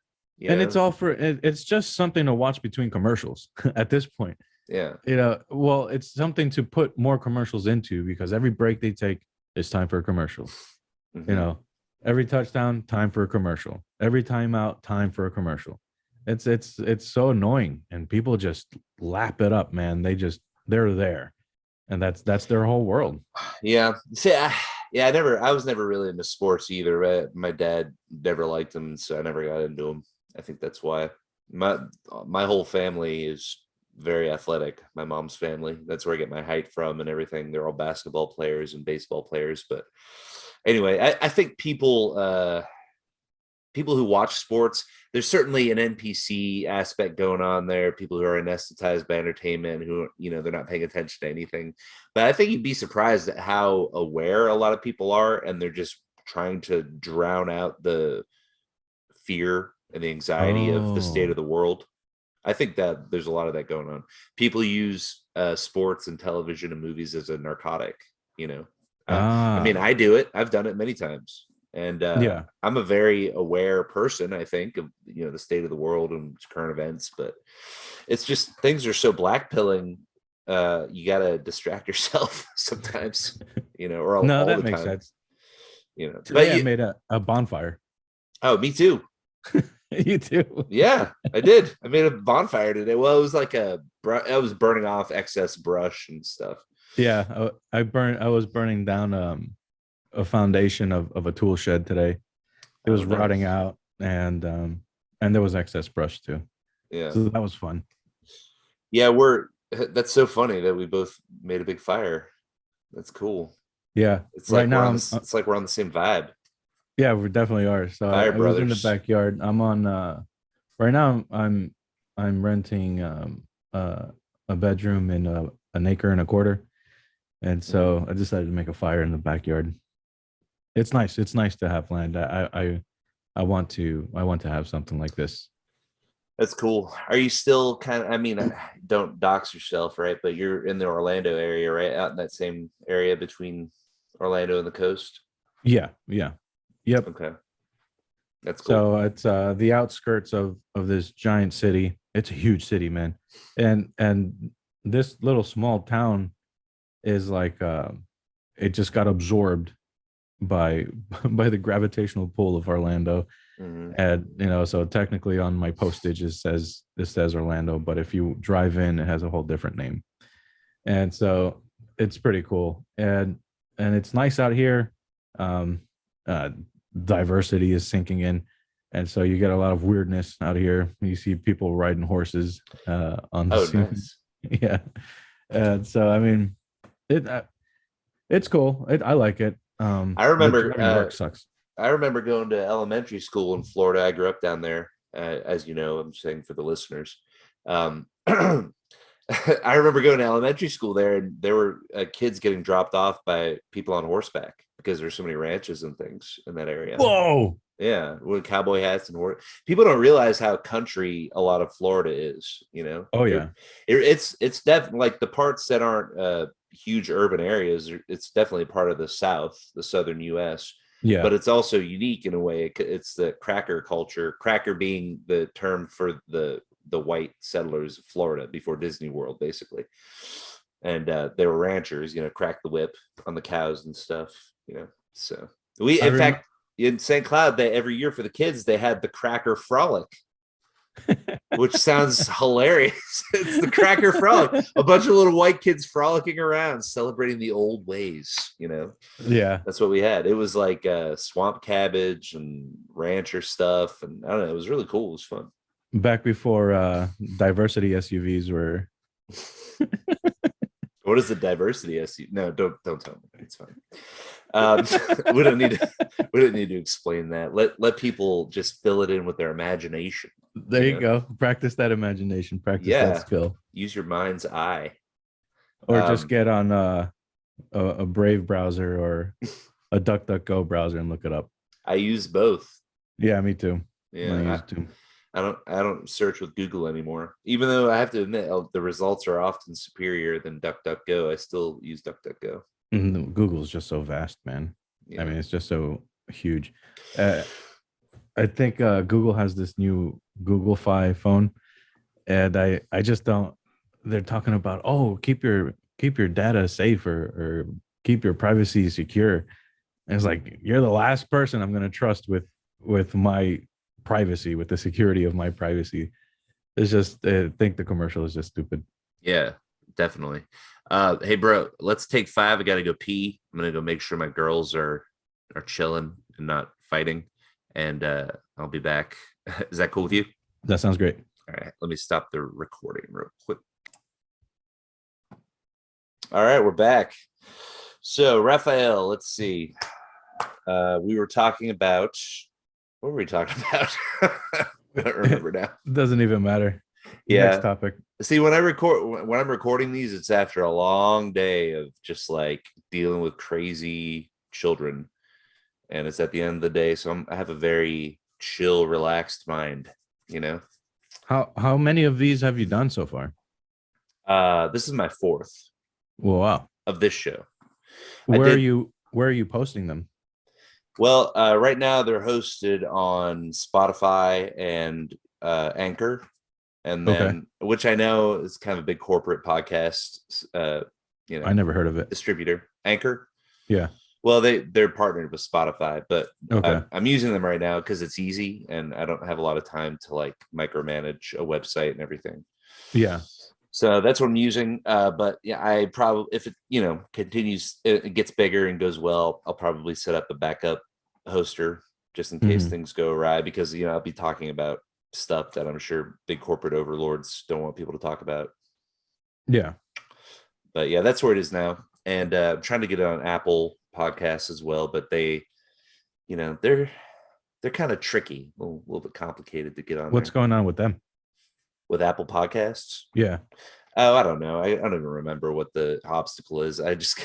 [SPEAKER 2] and it's all for it's just something to watch between commercials at this point.
[SPEAKER 1] Yeah,
[SPEAKER 2] you know, well, it's something to put more commercials into, because every break they take is time for a commercial. You know, every touchdown, time for a commercial. Every timeout, time for a commercial. It's so annoying, and people just lap it up, man. They're there, and that's their whole world.
[SPEAKER 1] Yeah. See, I was never really into sports either. Right? My dad never liked them, so I never got into them. I think that's why my whole family is very athletic. My mom's family, that's where I get my height from and everything. They're all basketball players and baseball players. But anyway, I think people who watch sports, there's certainly an NPC aspect going on there. People who are anesthetized by entertainment, who, you know, they're not paying attention to anything. But I think you'd be surprised at how aware a lot of people are, and they're just trying to drown out the fear and the anxiety of the state of the world. I think that there's a lot of that going on. People use sports and television and movies as a narcotic, you know. I mean, I do it. I've done it many times. And
[SPEAKER 2] Yeah.
[SPEAKER 1] I'm a very aware person, I think, of the state of the world and current events, but it's just things are so blackpilling. You gotta distract yourself sometimes, or
[SPEAKER 2] No,
[SPEAKER 1] all
[SPEAKER 2] that
[SPEAKER 1] the
[SPEAKER 2] makes
[SPEAKER 1] time.
[SPEAKER 2] sense.
[SPEAKER 1] But
[SPEAKER 2] Today I made a bonfire.
[SPEAKER 1] oh, me too.
[SPEAKER 2] You too.
[SPEAKER 1] Yeah, I did. I made a bonfire today. Well, it was like I was burning off excess brush and stuff.
[SPEAKER 2] Yeah, I was burning down a foundation of a tool shed today. It was rotting
[SPEAKER 1] Nice.
[SPEAKER 2] out, and there was excess brush too.
[SPEAKER 1] Yeah.
[SPEAKER 2] So that was fun.
[SPEAKER 1] Yeah, that's so funny that we both made a big fire. That's cool.
[SPEAKER 2] Yeah.
[SPEAKER 1] It's
[SPEAKER 2] Right
[SPEAKER 1] like
[SPEAKER 2] now,
[SPEAKER 1] it's like we're on the same vibe.
[SPEAKER 2] yeah, we definitely are. So
[SPEAKER 1] Fire
[SPEAKER 2] I was in the
[SPEAKER 1] brothers.
[SPEAKER 2] backyard. I'm on. Right now, I'm renting a bedroom in an acre and a quarter, and so I decided to make a fire in the backyard. It's nice. It's nice to have land. I want to have something like this.
[SPEAKER 1] That's cool. Are you still kind of, I mean, don't dox yourself, right? But you're in the Orlando area, right? Out in that same area between Orlando and the coast.
[SPEAKER 2] Yeah. Yeah. Yep.
[SPEAKER 1] Okay. That's cool.
[SPEAKER 2] So it's the outskirts of this giant city. It's a huge city, man. And this little small town is like it just got absorbed by by the gravitational pull of Orlando.
[SPEAKER 1] Mm-hmm.
[SPEAKER 2] And so technically on my postage it says Orlando, but if you drive in, it has a whole different name. And so it's pretty cool. And it's nice out here. Um uh Diversity is sinking in. And so you get a lot of weirdness out here. You see people riding horses on the scene.
[SPEAKER 1] Nice.
[SPEAKER 2] Yeah. And so I mean it's cool. I like it.
[SPEAKER 1] I remember
[SPEAKER 2] work sucks.
[SPEAKER 1] I remember going to elementary school in Florida. I grew up down there, as you know. I'm saying for the listeners. I remember going to elementary school there, and there were kids getting dropped off by people on horseback because there's so many ranches and things in that area.
[SPEAKER 2] Whoa!
[SPEAKER 1] Yeah, with cowboy hats and people don't realize how country a lot of Florida is.
[SPEAKER 2] Oh yeah,
[SPEAKER 1] it's definitely like the parts that aren't huge urban areas. It's definitely part of the South, the southern U.S.
[SPEAKER 2] Yeah,
[SPEAKER 1] but it's also unique in a way. It's the cracker culture. Cracker being the term for the white settlers of Florida before Disney World, basically. And they were ranchers, crack the whip on the cows and stuff, So in fact, in St. Cloud, they every year for the kids, they had the Cracker Frolic, which sounds hilarious. It's the Cracker Frolic, a bunch of little white kids frolicking around, celebrating the old ways,
[SPEAKER 2] Yeah,
[SPEAKER 1] that's what we had. It was like swamp cabbage and rancher stuff. And I don't know, it was really cool. It was fun.
[SPEAKER 2] Back before diversity SUVs were.
[SPEAKER 1] What is the diversity SUV? No, don't tell me. It's fine. We don't need to explain that. Let people just fill it in with their imagination.
[SPEAKER 2] There you go. Practice that imagination. Practice that skill.
[SPEAKER 1] Use your mind's eye.
[SPEAKER 2] Or just get on a Brave browser or a DuckDuckGo browser and look it up.
[SPEAKER 1] I use both.
[SPEAKER 2] Yeah, me too.
[SPEAKER 1] Yeah, I don't search with Google anymore. Even though I have to admit the results are often superior than DuckDuckGo, I still use DuckDuckGo.
[SPEAKER 2] Google is just so vast, man. Yeah. I mean, it's just so huge. I think Google has this new Google Fi phone, and I just don't. They're talking about keep your data safe or keep your privacy secure. And it's like you're the last person I'm going to trust with my privacy, with the security of my privacy. It's just I think the commercial is just stupid.
[SPEAKER 1] Yeah, definitely. Hey bro, let's take 5. I gotta go pee. I'm gonna go make sure my girls are chilling and not fighting, and I'll be back. Is that cool with you?
[SPEAKER 2] That sounds great.
[SPEAKER 1] All right, let me stop the recording real quick. All right, we're back. So Raphael, let's see. We were talking about, what were we talking about? I don't remember now.
[SPEAKER 2] It doesn't even matter.
[SPEAKER 1] Yeah.
[SPEAKER 2] Next topic.
[SPEAKER 1] See, when I'm recording these, it's after a long day of just like dealing with crazy children, and it's at the end of the day. So I have a very chill, relaxed mind.
[SPEAKER 2] How many of these have you done so far?
[SPEAKER 1] This is my 4th.
[SPEAKER 2] Wow.
[SPEAKER 1] Of this show.
[SPEAKER 2] Where are you posting them?
[SPEAKER 1] Well, right now they're hosted on Spotify and Anchor, and
[SPEAKER 2] Okay.
[SPEAKER 1] then which I know is kind of a big corporate podcast,
[SPEAKER 2] I never heard of it.
[SPEAKER 1] distributor. Anchor.
[SPEAKER 2] Yeah.
[SPEAKER 1] Well, they're partnered with Spotify, but
[SPEAKER 2] Okay.
[SPEAKER 1] I'm using them right now because it's easy and I don't have a lot of time to like micromanage a website and everything.
[SPEAKER 2] Yeah.
[SPEAKER 1] So that's what I'm using. But yeah, I probably, if it continues, it gets bigger and goes well, I'll probably set up a backup hoster just in case things go awry, because I'll be talking about stuff that I'm sure big corporate overlords don't want people to talk about.
[SPEAKER 2] Yeah.
[SPEAKER 1] But yeah, that's where it is now. And I'm trying to get it on Apple Podcasts as well, but they're kind of tricky, a little bit complicated to get on.
[SPEAKER 2] What's going on with them?
[SPEAKER 1] With Apple Podcasts?
[SPEAKER 2] Yeah.
[SPEAKER 1] Oh, I don't know. I don't even remember what the obstacle is. I just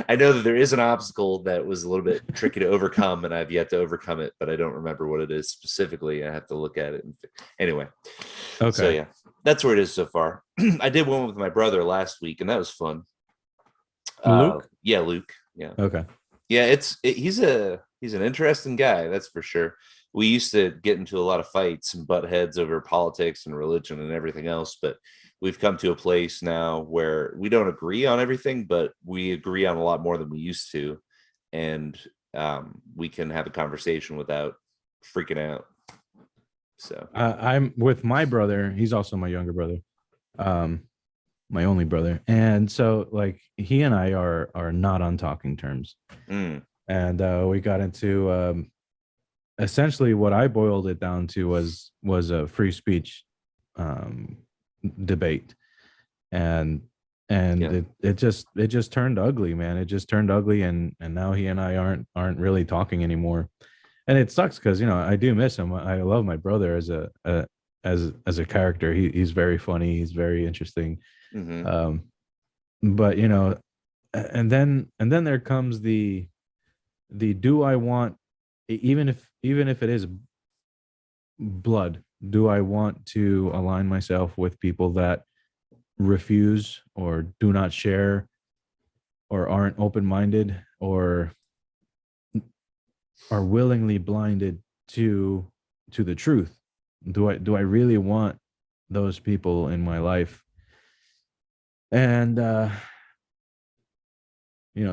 [SPEAKER 1] I know that there is an obstacle that was a little bit tricky to overcome, and I've yet to overcome it, but I don't remember what it is specifically. I have to look at it. Anyway.
[SPEAKER 2] Okay.
[SPEAKER 1] So yeah, that's where it is so far. I did one with my brother last week, and that was fun.
[SPEAKER 2] Luke?
[SPEAKER 1] Yeah, Luke. Yeah.
[SPEAKER 2] Okay.
[SPEAKER 1] Yeah, he's an interesting guy, that's for sure. We used to get into a lot of fights and butt heads over politics and religion and everything else, but we've come to a place now where we don't agree on everything, but we agree on a lot more than we used to, and we can have a conversation without freaking out. So
[SPEAKER 2] I'm with my brother. He's also my younger brother, my only brother, and so like he and I are not on talking terms. And we got into essentially what I boiled it down to was a free speech debate, and
[SPEAKER 1] Yeah.
[SPEAKER 2] it just turned ugly, man. It just turned ugly, and now he and I aren't really talking anymore, and it sucks because I do miss him. I love my brother as a character. He's very funny. He's very interesting. But and then there comes the do I want, even if it is blood, do I want to align myself with people that refuse or do not share or aren't open-minded or are willingly blinded to the truth? Do I really want those people in my life? And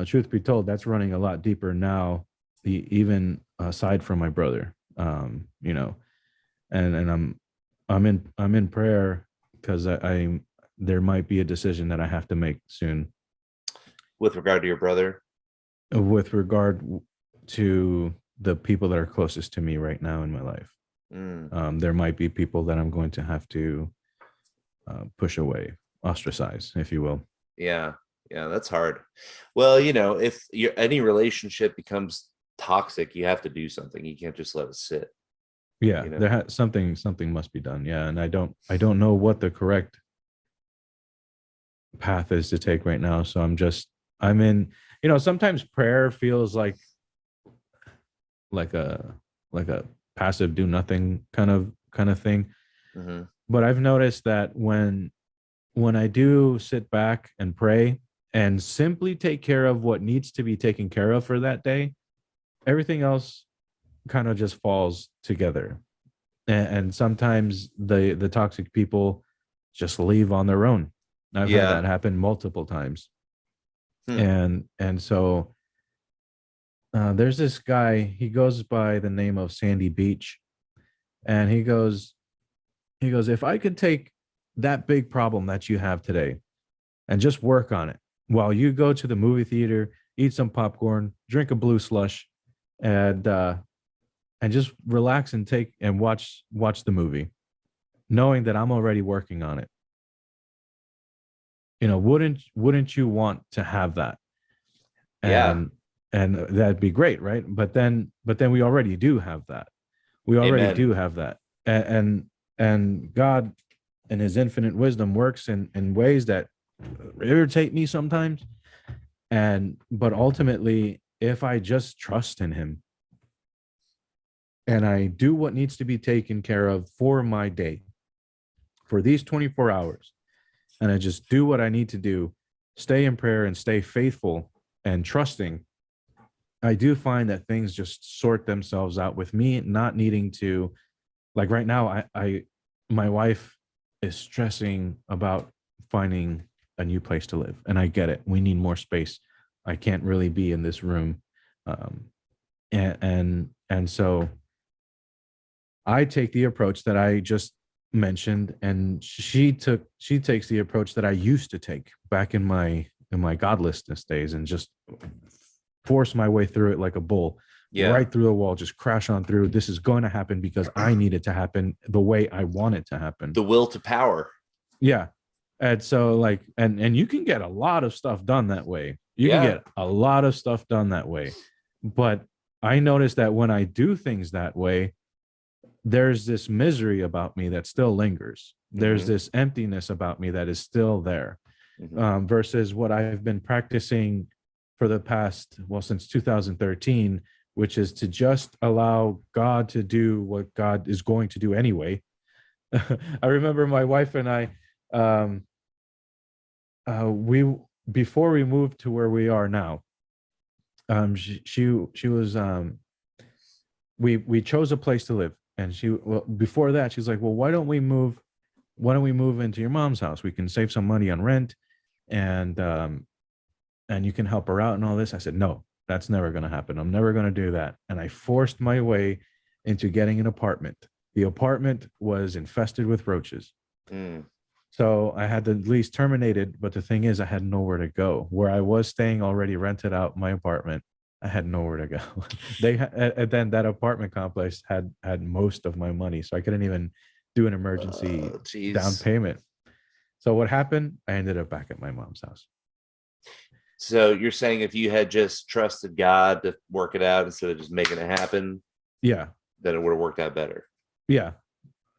[SPEAKER 2] truth be told, that's running a lot deeper now, even aside from my brother. And I'm in prayer because I there might be a decision that I have to make soon
[SPEAKER 1] with regard to your brother,
[SPEAKER 2] with regard to the people that are closest to me right now in my life. There might be people that I'm going to have to push away, ostracize, if you will.
[SPEAKER 1] Yeah, that's hard. Well, if any relationship becomes toxic, you have to do something. You can't just let it sit.
[SPEAKER 2] Yeah, there something must be done. Yeah, and I don't know what the correct path is to take right now. So I'm in. Sometimes prayer feels like a passive do nothing kind of thing. But I've noticed that when I do sit back and pray and simply take care of what needs to be taken care of for that day, everything else kind of just falls together. And sometimes the toxic people just leave on their own. I've had that happen multiple times. And so there's this guy, he goes by the name of Sandy Beach, and he goes, if I could take that big problem that you have today and just work on it while you go to the movie theater, eat some popcorn, drink a blue slush, and just relax and watch the movie, knowing that I'm already working on it. Wouldn't you want to have that? And that'd be great, right? But then we already do have that. We already do have that. And God and his infinite wisdom works in ways that irritate me sometimes. But ultimately, if I just trust in him and I do what needs to be taken care of for my day, for these 24 hours, and I just do what I need to do, stay in prayer and stay faithful and trusting, I do find that things just sort themselves out with me not needing to, like right now, my wife is stressing about finding a new place to live. And I get it. We need more space. I can't really be in this room. Um, and so I take the approach that I just mentioned, and she takes the approach that I used to take back in my godlessness days, and just force my way through it like a bull, right through the wall, just crash on through. This is going to happen because I need it to happen the way I want it to happen.
[SPEAKER 1] The will to power.
[SPEAKER 2] Yeah. And so like, and you can get a lot of stuff done that way. You can get a lot of stuff done that way. But I noticed that when I do things that way, there's this misery about me that still lingers. There's this emptiness about me that is still there. Versus what I've been practicing for the past, well, since 2013, which is to just allow God to do what God is going to do anyway. I remember my wife and I, we, before we moved to where we are now, she was, we chose a place to live, and before that, she's like, well, why don't we move into your mom's house? We can save some money on rent, and you can help her out and all this. I said, no, that's never going to happen. I'm never going to do that. And I forced my way into getting an apartment. The apartment was infested with roaches. So I had the lease terminated, but the thing is, I had nowhere to go. Where I was staying already rented out my apartment, I had nowhere to go. And then that apartment complex had most of my money, so I couldn't even do an emergency down payment. So what happened? I ended up back at my mom's house.
[SPEAKER 1] So you're saying if you had just trusted God to work it out instead of just making it happen,
[SPEAKER 2] then
[SPEAKER 1] it would have worked out better.
[SPEAKER 2] Yeah.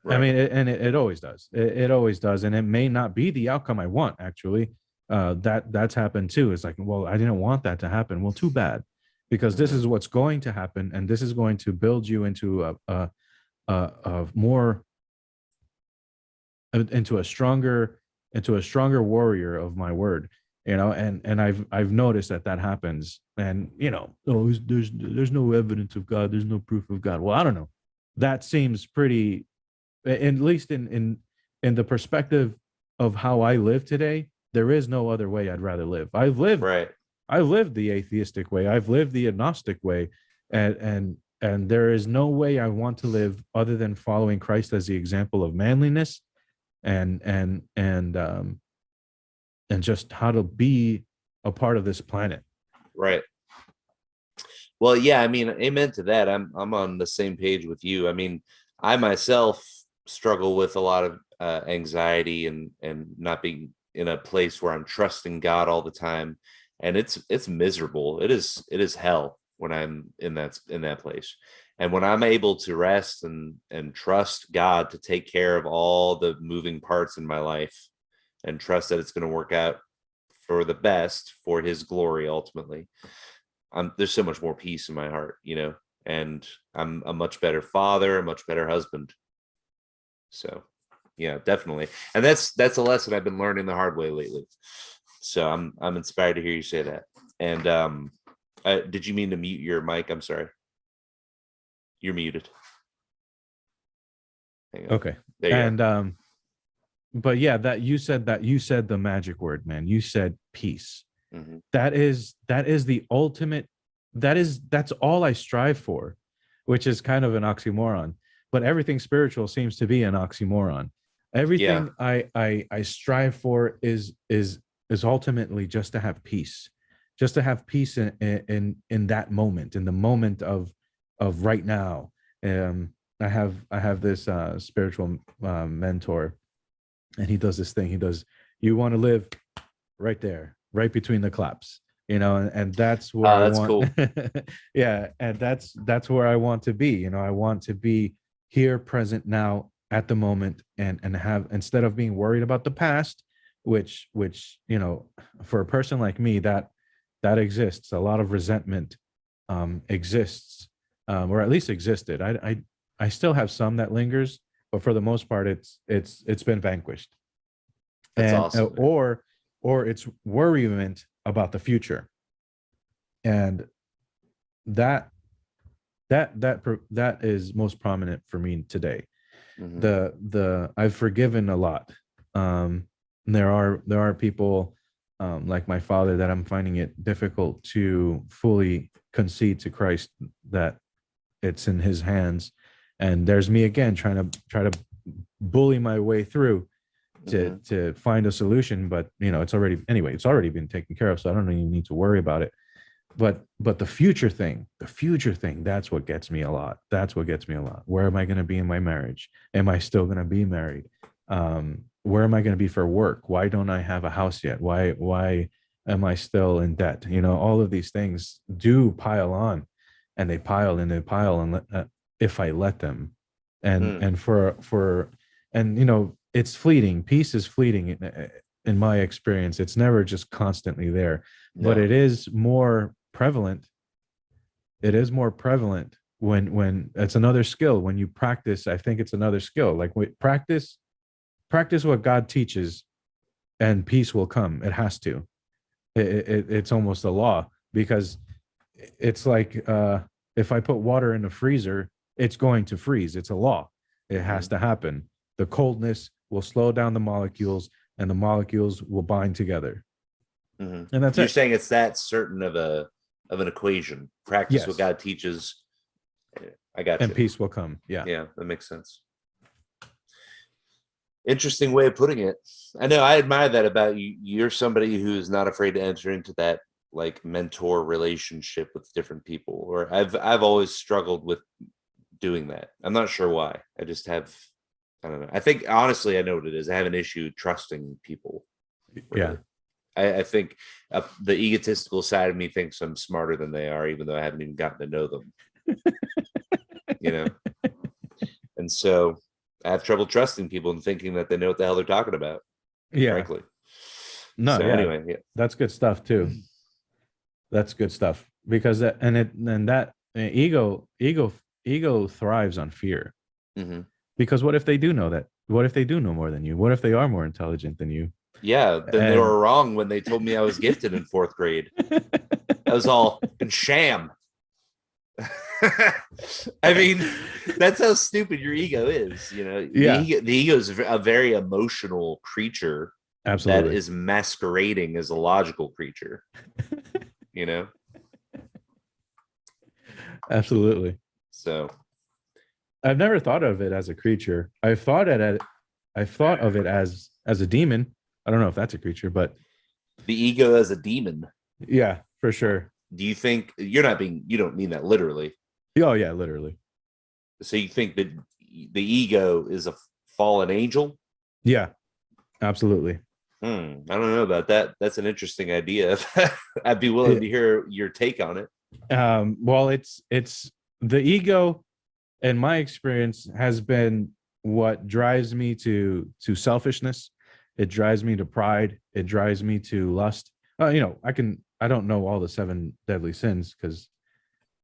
[SPEAKER 2] Right. I mean, it always does. It always does. And it may not be the outcome I want, actually. That's happened too. It's like, well, I didn't want that to happen. Well, too bad, because this is what's going to happen. And this is going to build you into into a stronger warrior of my word, and I've noticed that happens. And, there's no evidence of God. There's no proof of God. Well, I don't know. That seems pretty, at least in the perspective of how I live today, there is no other way I'd rather live. I've lived the atheistic way. I've lived the agnostic way, and there is no way I want to live other than following Christ as the example of manliness, and just how to be a part of this planet.
[SPEAKER 1] Right. Well, yeah, I mean, amen to that. I'm on the same page with you. I mean, I myself struggle with a lot of anxiety and not being in a place where I'm trusting God all the time, and it's miserable. It is hell when I'm in that place. And when I'm able to rest and trust God to take care of all the moving parts in my life, and trust that it's going to work out for the best for His glory ultimately, there's so much more peace in my heart, and I'm a much better father, a much better husband. So yeah, definitely. And that's a lesson I've been learning the hard way lately. So I'm inspired to hear you say that. And did you mean to mute your mic? I'm sorry. You're muted.
[SPEAKER 2] Okay. And but yeah, that you said the magic word, man. You said peace. Mm-hmm. That is the ultimate. That's all I strive for, which is kind of an oxymoron. But everything spiritual seems to be an oxymoron. Everything I strive for is ultimately just to have peace, in that moment, in the moment of right now. I have this spiritual mentor, and he does this thing. You want to live right there, right between the claps, and that's where I want. Cool. Yeah, and that's where I want to be. I want to be here, present now, at the moment, and have, instead of being worried about the past, which for a person like me, that exists. A lot of resentment exists, or at least existed. I still have some that lingers, but for the most part, it's been vanquished.
[SPEAKER 1] That's awesome.
[SPEAKER 2] Or it's worriment about the future. And that that is most prominent for me today.
[SPEAKER 1] Mhm.
[SPEAKER 2] The I've forgiven a lot. There are people like my father that I'm finding it difficult to fully concede to Christ that it's in his hands. And there's me again try to bully my way through
[SPEAKER 1] Mhm.
[SPEAKER 2] to find a solution, but it's already been taken care of, so I don't even need to worry about it. But the future thing, that's what gets me a lot. Where am I going to be in my marriage? Am I still going to be married? Where am I going to be for work? Why don't I have a house yet? Why am I still in debt? All of these things do pile on, and they pile and they pile, and if I let them. and
[SPEAKER 1] Mm.
[SPEAKER 2] and for and it's fleeting. Peace is fleeting in my experience. It's never just constantly there, but
[SPEAKER 1] No.
[SPEAKER 2] it is more prevalent when it's another skill. When you practice, I think it's another skill. Like, practice what God teaches, and peace will come. It has to. It's almost a law, because it's like, if I put water in the freezer, it's going to freeze. It's a law. It has
[SPEAKER 1] Mhm.
[SPEAKER 2] to happen. The coldness will slow down the molecules, and the molecules will bind together,
[SPEAKER 1] Mhm.
[SPEAKER 2] and that's
[SPEAKER 1] You're
[SPEAKER 2] it.
[SPEAKER 1] saying it's that certain of an equation. Practice what
[SPEAKER 2] Yes,
[SPEAKER 1] God teaches. I got
[SPEAKER 2] and
[SPEAKER 1] you.
[SPEAKER 2] peace will come. Yeah,
[SPEAKER 1] Yeah, that makes sense. Interesting way of putting it. I know I admire that about you. You're somebody who's not afraid to enter into that like mentor relationship with different people. Or I've always struggled with doing that. I'm not sure why. I don't know. I think honestly I know what it is. I have an issue trusting people,
[SPEAKER 2] yeah.
[SPEAKER 1] really. I think the egotistical side of me thinks I'm smarter than they are, even though I haven't even gotten to know them, you know? And so I have trouble trusting people and thinking that they know what the hell they're talking about,
[SPEAKER 2] Yeah.
[SPEAKER 1] frankly.
[SPEAKER 2] No,
[SPEAKER 1] So
[SPEAKER 2] yeah.
[SPEAKER 1] anyway,
[SPEAKER 2] That's good stuff too. That's good stuff, because that ego thrives on fear.
[SPEAKER 1] hmm
[SPEAKER 2] Because what if they do know that? What if they do know more than you? What if they are more intelligent than you?
[SPEAKER 1] yeah, then they
[SPEAKER 2] And
[SPEAKER 1] were wrong when they told me I was gifted in fourth grade. That was all in sham. I mean, that's how stupid your ego is.
[SPEAKER 2] Yeah,
[SPEAKER 1] The ego is a very emotional creature that
[SPEAKER 2] absolutely.
[SPEAKER 1] is masquerading as a logical creature. You know,
[SPEAKER 2] Absolutely.
[SPEAKER 1] so
[SPEAKER 2] I've never thought of it as a creature. I've thought of it as a demon. I don't know if that's a creature, but
[SPEAKER 1] the ego as a demon.
[SPEAKER 2] yeah, for sure.
[SPEAKER 1] Do you think you don't mean that literally?
[SPEAKER 2] Oh yeah, literally.
[SPEAKER 1] So you think that the ego is a fallen angel?
[SPEAKER 2] Yeah, absolutely.
[SPEAKER 1] I don't know about that. That's an interesting idea. I'd be willing to hear your take on it.
[SPEAKER 2] Well, it's the ego, in my experience, has been what drives me to selfishness. It drives me to pride. It drives me to lust. I don't know all the seven deadly sins, because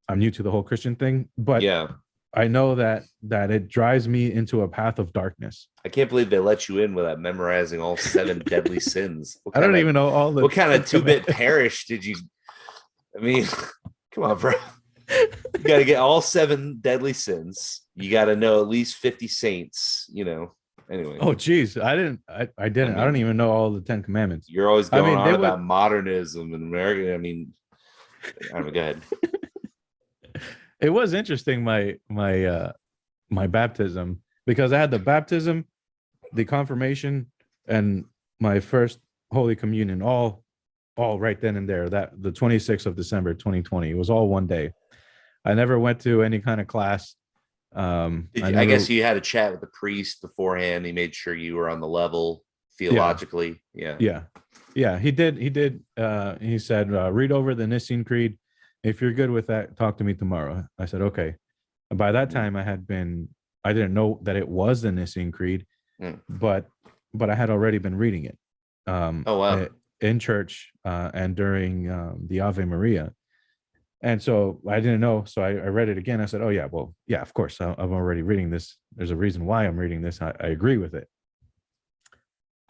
[SPEAKER 2] I'm new to the whole Christian thing, but
[SPEAKER 1] Yeah,
[SPEAKER 2] I know that it drives me into a path of darkness.
[SPEAKER 1] I can't believe they let you in without memorizing all seven deadly sins.
[SPEAKER 2] I don't even know all the
[SPEAKER 1] What kind
[SPEAKER 2] Ten
[SPEAKER 1] of two bit
[SPEAKER 2] Commandments.
[SPEAKER 1] parish did you? I mean, come on, bro. You got to get all seven deadly sins. You got to know at least 50 saints. Anyway,
[SPEAKER 2] Oh, geez, I
[SPEAKER 1] I
[SPEAKER 2] didn't. I don't
[SPEAKER 1] mean,
[SPEAKER 2] even know all the Ten Commandments.
[SPEAKER 1] you're always
[SPEAKER 2] I
[SPEAKER 1] going
[SPEAKER 2] mean, they
[SPEAKER 1] on
[SPEAKER 2] would.
[SPEAKER 1] about modernism and American. I mean, I don't know. Go ahead.
[SPEAKER 2] It was interesting, my baptism, because I had the baptism, the confirmation, and my first Holy Communion all right then and there. That the 26th of December 2020. It was all one day. I never went to any kind of class. I
[SPEAKER 1] I
[SPEAKER 2] never.
[SPEAKER 1] guess you had a chat with the priest beforehand. He made sure you were on the level
[SPEAKER 2] Yeah,
[SPEAKER 1] theologically. Yeah.
[SPEAKER 2] yeah, yeah. He did. He said, read over the Nicene Creed. If you're good with that, talk to me tomorrow. I said, okay. And by that
[SPEAKER 1] Mm.
[SPEAKER 2] time, I didn't know that it was the Nicene Creed,
[SPEAKER 1] Mm.
[SPEAKER 2] but I had already been reading it,
[SPEAKER 1] Oh wow.
[SPEAKER 2] in church, and during the Ave Maria. And so I didn't know. So I read it again. I said, oh, yeah, well, yeah, of course. I'm already reading this. There's a reason why I'm reading this. I agree with it.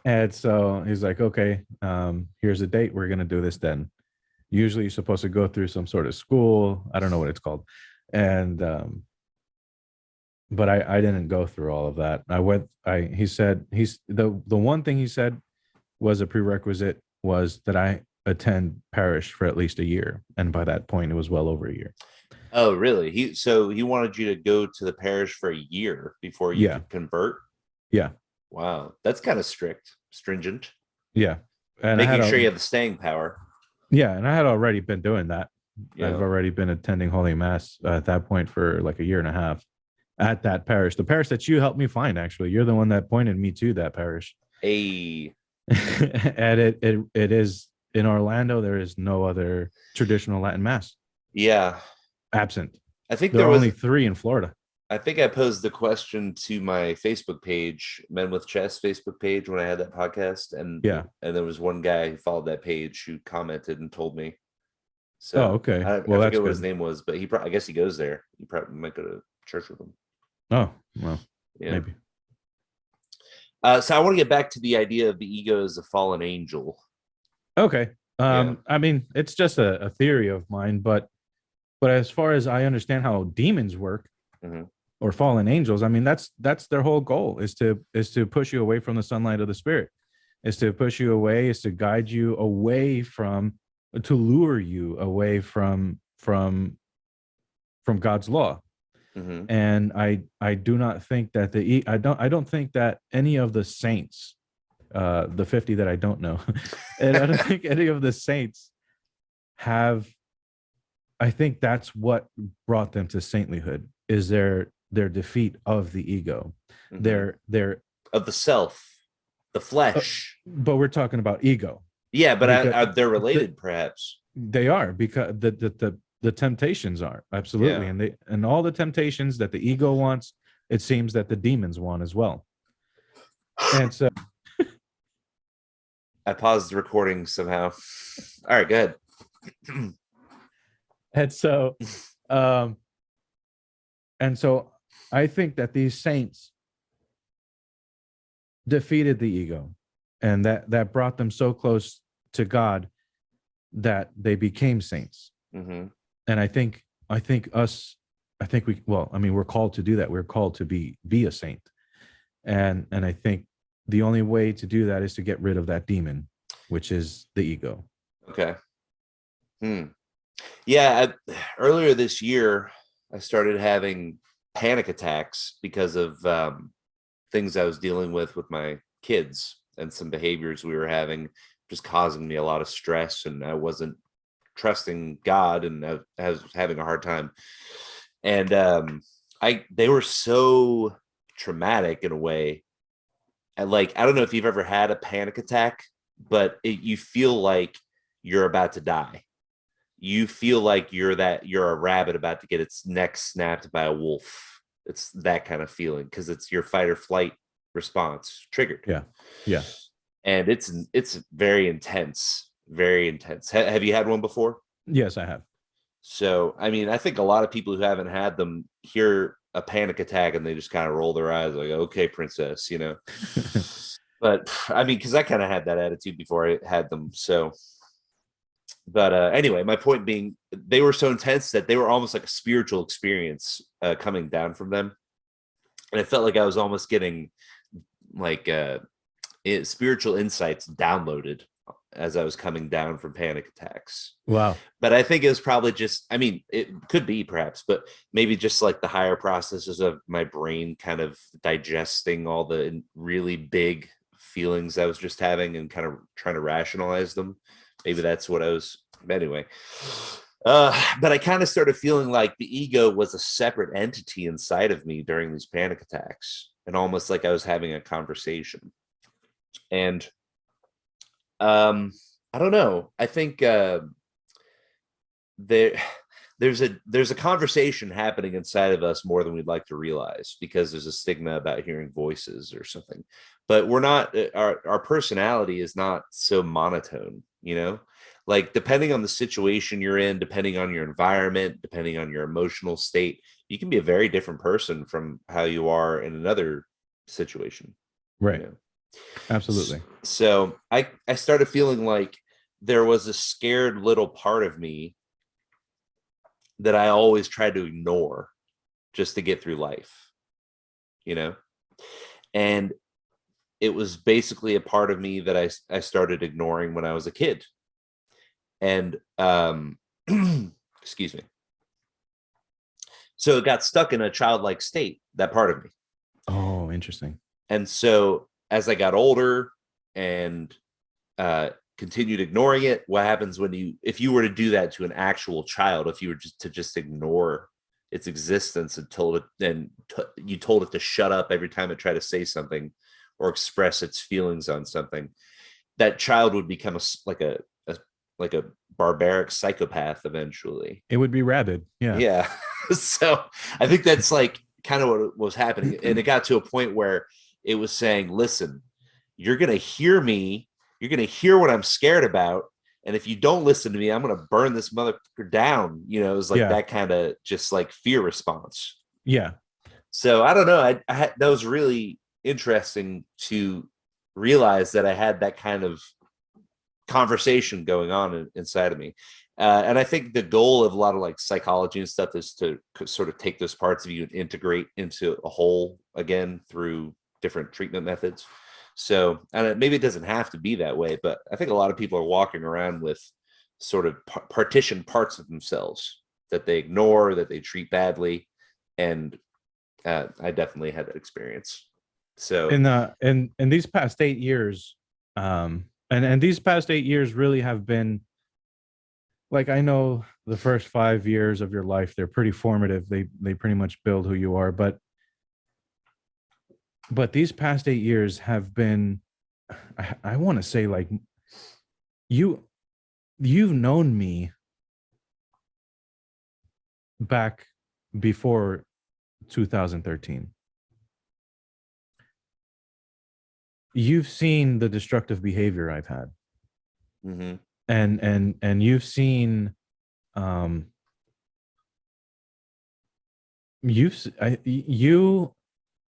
[SPEAKER 2] And so he's like, okay, here's a date. We're going to do this then. Usually you're supposed to go through some sort of school. I don't know what it's called. And but I didn't go through all of that. He said the one thing he said was a prerequisite was that I attend parish for at least a year. And by that point it was well over a year.
[SPEAKER 1] Oh, really? He wanted you to go to the parish for a year before you could convert?
[SPEAKER 2] Yeah.
[SPEAKER 1] Wow. That's kind of stringent.
[SPEAKER 2] Yeah. And
[SPEAKER 1] making sure you have the staying power.
[SPEAKER 2] Yeah. And I had already been doing that. Yeah. I've already been attending Holy Mass at that point for like a year and a half at that parish. The parish that you helped me find, actually. You're the one that pointed me to that parish.
[SPEAKER 1] And
[SPEAKER 2] it is in Orlando. There is no other traditional Latin Mass.
[SPEAKER 1] Yeah.
[SPEAKER 2] Absent.
[SPEAKER 1] I think
[SPEAKER 2] there were only 3 in Florida.
[SPEAKER 1] I think I posed the question to my Facebook page, Men with Chess Facebook page, when I had that podcast. And there was one guy who followed that page who commented and told me. So
[SPEAKER 2] okay.
[SPEAKER 1] I forget what his name was, but I guess he goes there. You probably might go to church with him.
[SPEAKER 2] Oh, well, maybe.
[SPEAKER 1] So I want to get back to the idea of the ego as a fallen angel.
[SPEAKER 2] Okay. I mean, it's just a theory of mine, but as far as I understand how demons work, or fallen angels, I mean, that's their whole goal is to push you away from the sunlight of the spirit, is to push you away, is to guide you away from, to lure you away from God's law. And I do not think that I don't think that any of the saints, the 50 that I don't know, and I don't think any of the saints have. I think that's what brought them to saintlyhood, is their defeat of the ego, their
[SPEAKER 1] of the self, the flesh.
[SPEAKER 2] But we're talking about ego.
[SPEAKER 1] Yeah, but they're related, perhaps.
[SPEAKER 2] They are, because the temptations are, absolutely. Yeah. And all the temptations that the ego wants, it seems that the demons want as well. And so
[SPEAKER 1] I paused the recording somehow. All right, go ahead.
[SPEAKER 2] And so I think that these saints defeated the ego, and that brought them so close to God that they became saints. And I think we're called to do that. We're called to be a saint. And I think the only way to do that is to get rid of that demon, which is the ego.
[SPEAKER 1] Okay. Yeah. Earlier this year, I started having panic attacks because of things I was dealing with my kids, and some behaviors we were having just causing me a lot of stress, and I wasn't trusting God, and I was having a hard time. And they were so traumatic in a way. I don't know if you've ever had a panic attack, but you feel like you're about to die. You feel like you're a rabbit about to get its neck snapped by a wolf. It's that kind of feeling, because it's your fight or flight response triggered.
[SPEAKER 2] Yeah.
[SPEAKER 1] And it's very intense, very intense. Have you had one before?
[SPEAKER 2] Yes, I have.
[SPEAKER 1] So, I mean, I think a lot of people who haven't had them hear a panic attack and they just kind of roll their eyes like, okay, princess, But I mean, because I kind of had that attitude before I had them. So, but anyway, my point being, they were so intense that they were almost like a spiritual experience coming down from them. And it felt like I was almost getting like spiritual insights downloaded as I was coming down from panic attacks.
[SPEAKER 2] Wow.
[SPEAKER 1] But I think it was probably just, I mean, it could be perhaps, but maybe just like the higher processes of my brain kind of digesting all the really big feelings I was just having and kind of trying to rationalize them. Maybe that's what I was, anyway. But I kind of started feeling like the ego was a separate entity inside of me during these panic attacks, and almost like I was having a conversation. And I don't know. I think there's a conversation happening inside of us more than we'd like to realize, because there's a stigma about hearing voices or something. But we're not, our personality is not so monotone, like depending on the situation you're in, depending on your environment, depending on your emotional state, you can be a very different person from how you are in another situation.
[SPEAKER 2] Right. Absolutely.
[SPEAKER 1] So I started feeling like there was a scared little part of me that I always tried to ignore just to get through life, you know? And it was basically a part of me that I started ignoring when I was a kid. And excuse me. So it got stuck in a childlike state, that part of me.
[SPEAKER 2] Oh, interesting.
[SPEAKER 1] And so as I got older and continued ignoring it, what happens when if you were to do that to an actual child, if you were just ignore its existence until you told it to shut up every time it tried to say something or express its feelings on something, that child would become like a barbaric psychopath eventually.
[SPEAKER 2] It would be rabid.
[SPEAKER 1] Yeah. So I think that's like kind of what was happening. And it got to a point where it was saying, listen, you're going to hear me. You're going to hear what I'm scared about. And if you don't listen to me, I'm going to burn this motherfucker down. You know, it was like that kind of just like fear response.
[SPEAKER 2] Yeah.
[SPEAKER 1] So I don't know. That was really interesting to realize that I had that kind of conversation going on inside of me. And I think the goal of a lot of like psychology and stuff is to sort of take those parts of you and integrate into a whole again through different treatment methods. So, and maybe it doesn't have to be that way, but I think a lot of people are walking around with sort of partitioned parts of themselves that they ignore, that they treat badly. And I definitely had that experience. So
[SPEAKER 2] in these past 8 years, and these past 8 years really have been, like, I know the first 5 years of your life, they're pretty formative. They pretty much build who you are. But these past 8 years have been, I want to say, like, you've known me back before 2013. You've seen the destructive behavior I've had.
[SPEAKER 1] mm-hmm.
[SPEAKER 2] And you've seen you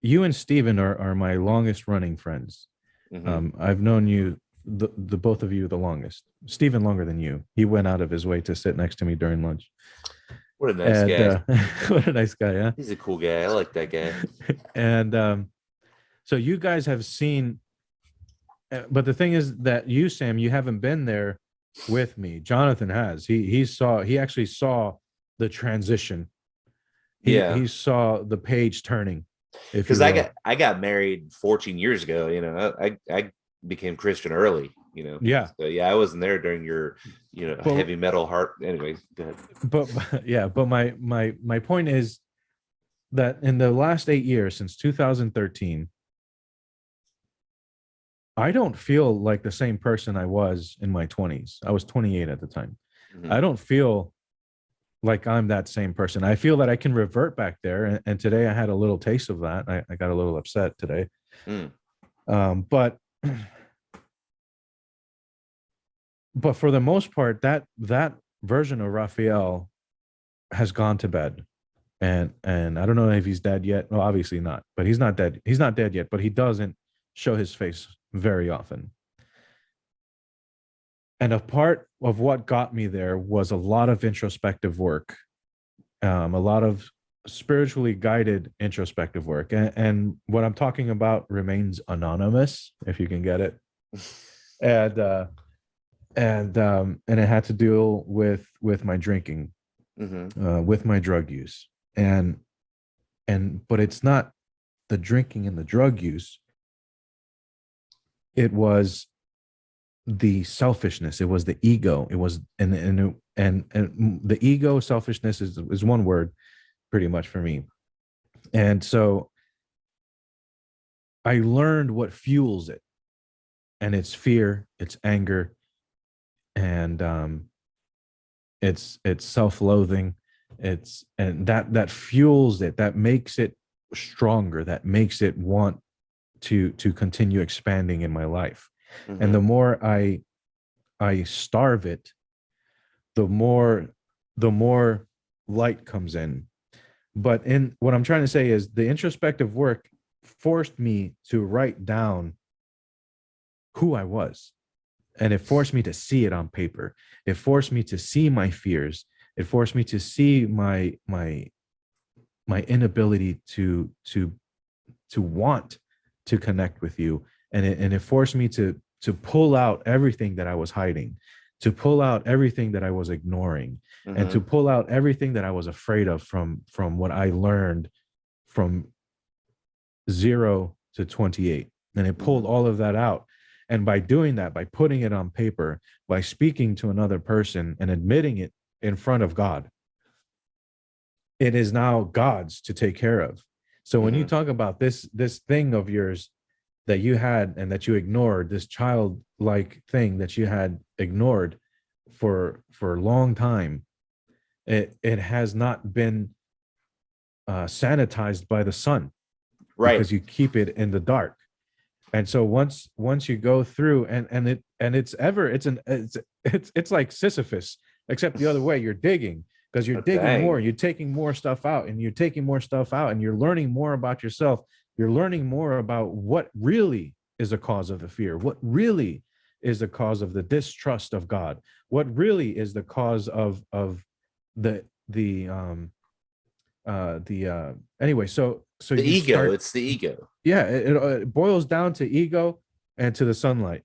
[SPEAKER 2] and Steven are my longest running friends.
[SPEAKER 1] Mm-hmm.
[SPEAKER 2] I've known you, the both of you, the longest. Steven longer than you. He went out of his way to sit next to me during lunch.
[SPEAKER 1] What a nice guy.
[SPEAKER 2] What a nice guy, yeah.
[SPEAKER 1] He's a cool guy. I like that guy.
[SPEAKER 2] And so you guys have seen, but the thing is that you, Sam, you haven't been there with me. Jonathan has. He actually saw the transition. He saw the page turning.
[SPEAKER 1] Because I got married 14 years ago. You know, I became Christian early. You know, So I wasn't there during your, heavy metal heart. Anyway, go ahead.
[SPEAKER 2] But my point is that in the last 8 years, since 2013, I don't feel like the same person I was in my 20s. I was 28 at the time. Mm-hmm. I don't feel like I'm that same person. I feel that I can revert back there. And today I had a little taste of that. I got a little upset today. But for the most part, that version of Raphael has gone to bed. And I don't know if he's dead yet. Well, obviously not, but he's not dead. He's not dead yet, but he doesn't show his face very often. And a part of what got me there was a lot of introspective work, a lot of spiritually guided introspective work. And what I'm talking about remains anonymous, if you can get it. And it had to deal with my drinking, with my drug use. But it's not the drinking and the drug use. It was the selfishness. It was the ego. It was and the ego, selfishness is one word pretty much for me. And so I learned what fuels it, and it's fear, it's anger, and it's self-loathing. And that fuels it, that makes it stronger, that makes it want to continue expanding in my life. And the more I starve it, the more light comes in. But in what I'm trying to say is the introspective work forced me to write down who I was. And it forced me to see it on paper. It forced me to see my fears. It forced me to see my inability to want to connect with you. And it forced me to pull out everything that I was hiding, to pull out everything that I was ignoring, and to pull out everything that I was afraid of from what I learned from 0 to 28. And it pulled all of that out. And by doing that, by putting it on paper, by speaking to another person and admitting it in front of God, it is now God's to take care of. So when you talk about this thing of yours that you had and that you ignored, this childlike thing that you had ignored for a long time, it has not been sanitized by the sun,
[SPEAKER 1] Right.
[SPEAKER 2] because you keep it in the dark. And so once you go through it's like Sisyphus, except the other way. You're digging, because you're digging more, you're taking more stuff out, and you're taking more stuff out, and you're learning more about yourself. You're learning more about what really is the cause of the fear, what really is the cause of the distrust of God, what really is the cause of anyway. So
[SPEAKER 1] the ego, it's the ego.
[SPEAKER 2] Yeah, it boils down to ego and to the sunlight,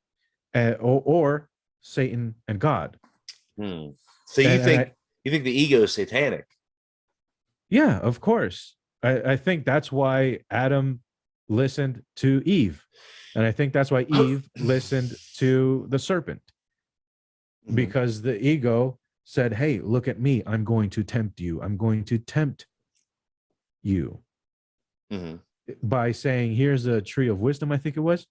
[SPEAKER 2] or Satan and God.
[SPEAKER 1] So you think the ego is satanic?
[SPEAKER 2] Yeah, of course. I think that's why Adam listened to Eve, and I think that's why Eve listened to the serpent, because the ego said, "Hey, look at me. I'm going to tempt you. I'm going to tempt you." By saying, here's a tree of wisdom, I think it was,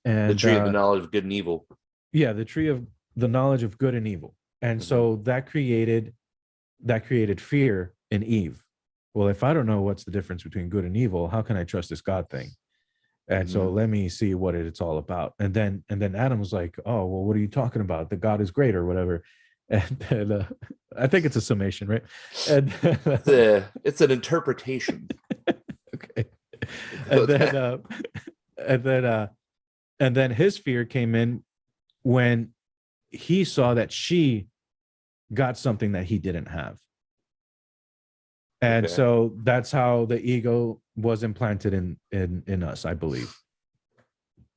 [SPEAKER 2] and
[SPEAKER 1] the tree of the knowledge of good and evil.
[SPEAKER 2] Yeah, the tree of the knowledge of good and evil. And so that created fear in Eve. Well, if I don't know what's the difference between good and evil, how can I trust this God thing? And so let me see what it's all about. And then Adam was like, oh, well, what are you talking about? The God is great or whatever. And I think it's a summation, right? And
[SPEAKER 1] it's an interpretation.
[SPEAKER 2] Okay. And then his fear came in when he saw that she got something that he didn't have. And so that's how the ego was implanted in us, I believe.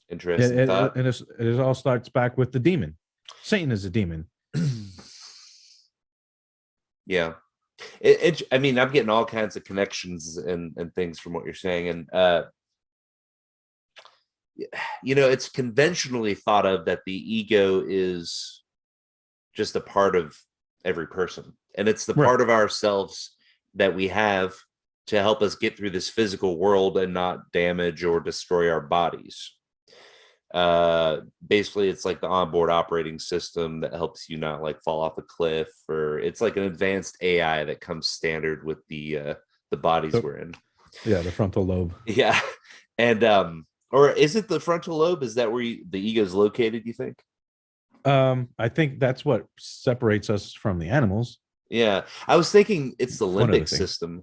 [SPEAKER 1] Interesting.
[SPEAKER 2] And it all starts back with the demon. Satan is a demon.
[SPEAKER 1] Yeah. I mean, I'm getting all kinds of connections and things from what you're saying. And, it's conventionally thought of that the ego is just a part of every person. And it's the part of ourselves that we have to help us get through this physical world and not damage or destroy our bodies. Basically, it's like the onboard operating system that helps you not like fall off a cliff, or it's like an advanced AI that comes standard with the bodies we're in.
[SPEAKER 2] Yeah, the frontal lobe.
[SPEAKER 1] Yeah. And or is it the frontal lobe? Is that where the ego is located, you think?
[SPEAKER 2] I think that's what separates us from the animals.
[SPEAKER 1] Yeah, I was thinking it's the limbic system.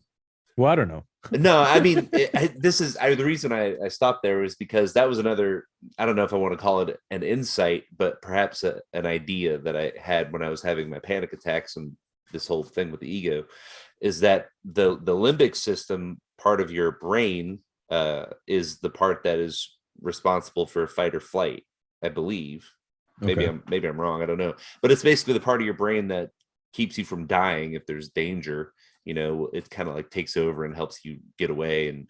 [SPEAKER 2] Well, I don't know.
[SPEAKER 1] No, I mean, the reason I stopped there was because that was another, I don't know if I want to call it an insight, but perhaps an idea that I had when I was having my panic attacks and this whole thing with the ego, is that the limbic system part of your brain is the part that is responsible for fight or flight, I believe. Maybe I'm wrong, I don't know. But it's basically the part of your brain that keeps you from dying if there's danger. It kind of like takes over and helps you get away. And